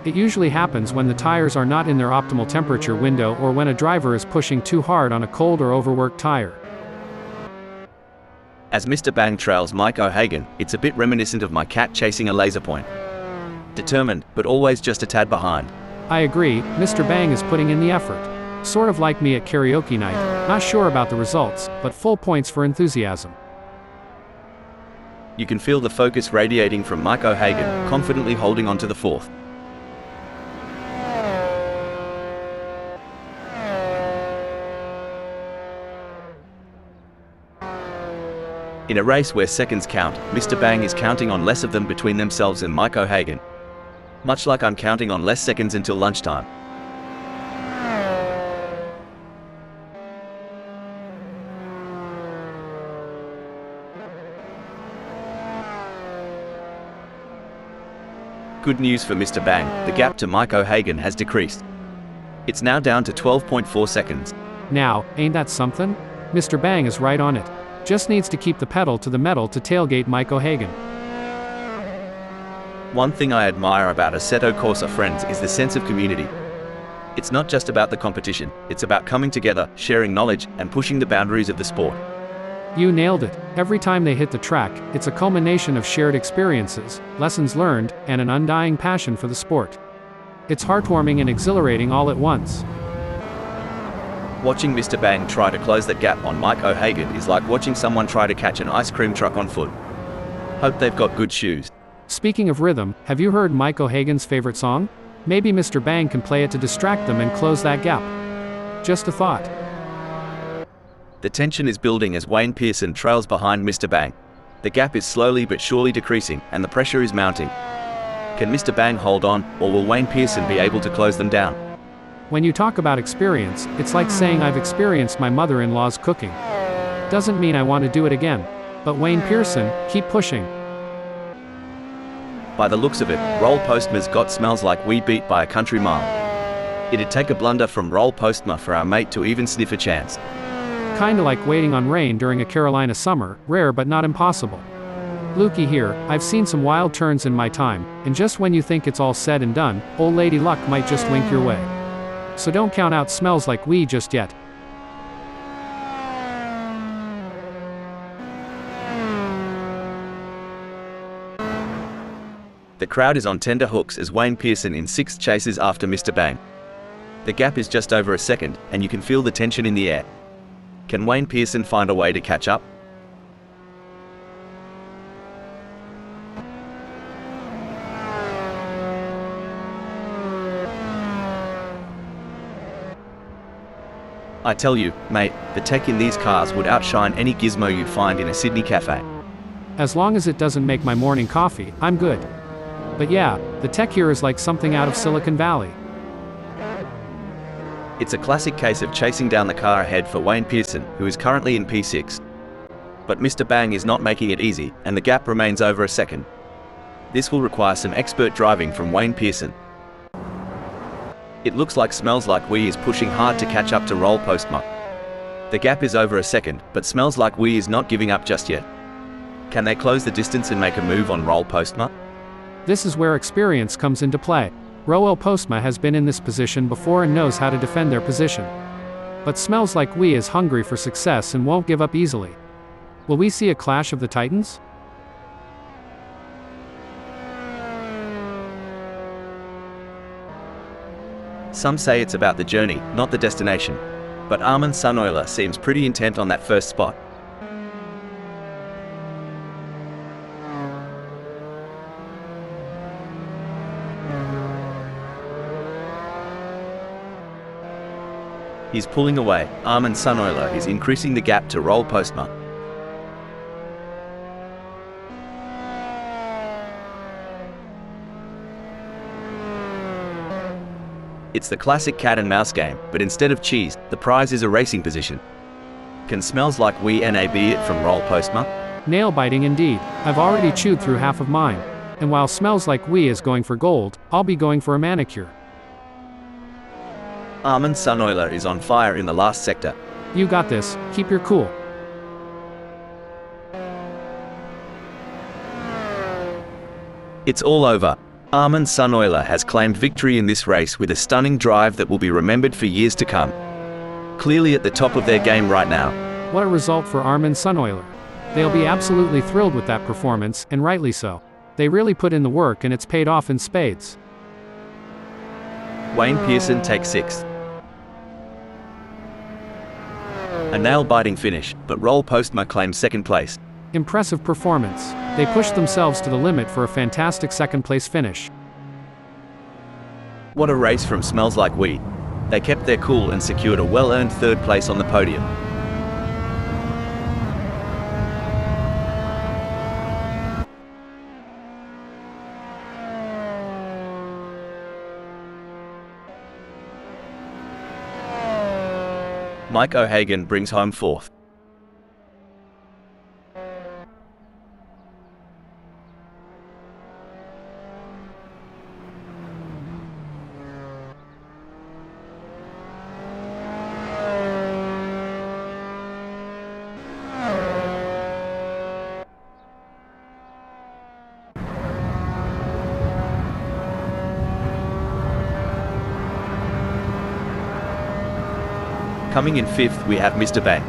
It usually happens when the tires are not in their optimal temperature window or when a driver is pushing too hard on a cold or overworked tire. As Mr. Bang trails Mike O'Hagan, it's a bit reminiscent of my cat chasing a laser point. Determined, but always just a tad behind. I agree, Mr. Bang is putting in the effort. Sort of like me at karaoke night, not sure about the results, but full points for enthusiasm. You can feel the focus radiating from Mike O'Hagan, confidently holding on to the fourth. In a race where seconds count, Mr. Bang is counting on less of them between themselves and Mike O'Hagan. Much like I'm counting on less seconds until lunchtime. Good news for Mr. Bang, the gap to Mike O'Hagan has decreased. It's now down to 12.4 seconds. Now, ain't that something? Mr. Bang is right on it. Just needs to keep the pedal to the metal to tailgate Mike O'Hagan. One thing I admire about Assetto Corsa Friends is the sense of community. It's not just about the competition, it's about coming together, sharing knowledge, and pushing the boundaries of the sport. You nailed it. Every time they hit the track, it's a culmination of shared experiences, lessons learned, and an undying passion for the sport. It's heartwarming and exhilarating all at once. Watching Mr. Bang try to close that gap on Mike O'Hagan is like watching someone try to catch an ice cream truck on foot. Hope they've got good shoes. Speaking of rhythm, have you heard Mike O'Hagan's favorite song? Maybe Mr. Bang can play it to distract them and close that gap. Just a thought. The tension is building as Wayne Pearson trails behind Mr. Bang. The gap is slowly but surely decreasing, and the pressure is mounting. Can Mr. Bang hold on, or will Wayne Pearson be able to close them down? When you talk about experience, it's like saying I've experienced my mother-in-law's cooking. Doesn't mean I want to do it again. But Wayne Pearson, keep pushing. By the looks of it, Roll Postma's got smells like we beat by a country mile. It'd take a blunder from Roll Postma for our mate to even sniff a chance. Kinda like waiting on rain during a Carolina summer, rare but not impossible. Lukey here, I've seen some wild turns in my time, and just when you think it's all said and done, old lady luck might just wink your way. So don't count out smells like we just yet. The crowd is on tender hooks as Wayne Pearson in 6th chases after Mr. Bang. The gap is just over a second, and you can feel the tension in the air. Can Wayne Pearson find a way to catch up? I tell you, mate, the tech in these cars would outshine any gizmo you'd find in a Sydney cafe. As long as it doesn't make my morning coffee, I'm good. But yeah, the tech here is like something out of Silicon Valley. It's a classic case of chasing down the car ahead for Wayne Pearson, who is currently in P6. But Mr. Bang is not making it easy, and the gap remains over a second. This will require some expert driving from Wayne Pearson. It looks like Smells Like We is pushing hard to catch up to Roll Postma. The gap is over a second, but Smells Like We is not giving up just yet. Can they close the distance and make a move on Roll Postma? This is where experience comes into play. Roll Postma has been in this position before and knows how to defend their position. But Smells Like We is hungry for success and won't give up easily. Will we see a clash of the titans? Some say it's about the journey, not the destination. But Armin Sunoiler seems pretty intent on that first spot. He's pulling away. Armin Sunoiler is increasing the gap to Roll Postma. It's the classic cat and mouse game, but instead of cheese, the prize is a racing position. Can Smells Like We NAB it from Roll Postma? Nail biting indeed. I've already chewed through half of mine. And while Smells Like We is going for gold, I'll be going for a manicure. Armin Sunoiler is on fire in the last sector. You got this, keep your cool. It's all over. Armin Sunoiler has claimed victory in this race with a stunning drive that will be remembered for years to come. Clearly at the top of their game right now. What a result for Armin Sunoiler. They'll be absolutely thrilled with that performance, and rightly so. They really put in the work and it's paid off in spades. Wayne Pearson takes 6th. A nail-biting finish, but Roll Postma claims 2nd place. Impressive performance. They pushed themselves to the limit for a fantastic 2nd place finish. What a race from Smells Like We. They kept their cool and secured a well-earned 3rd place on the podium. Mike O'Hagan brings home 4th. Coming in 5th, we have Mr. Bang.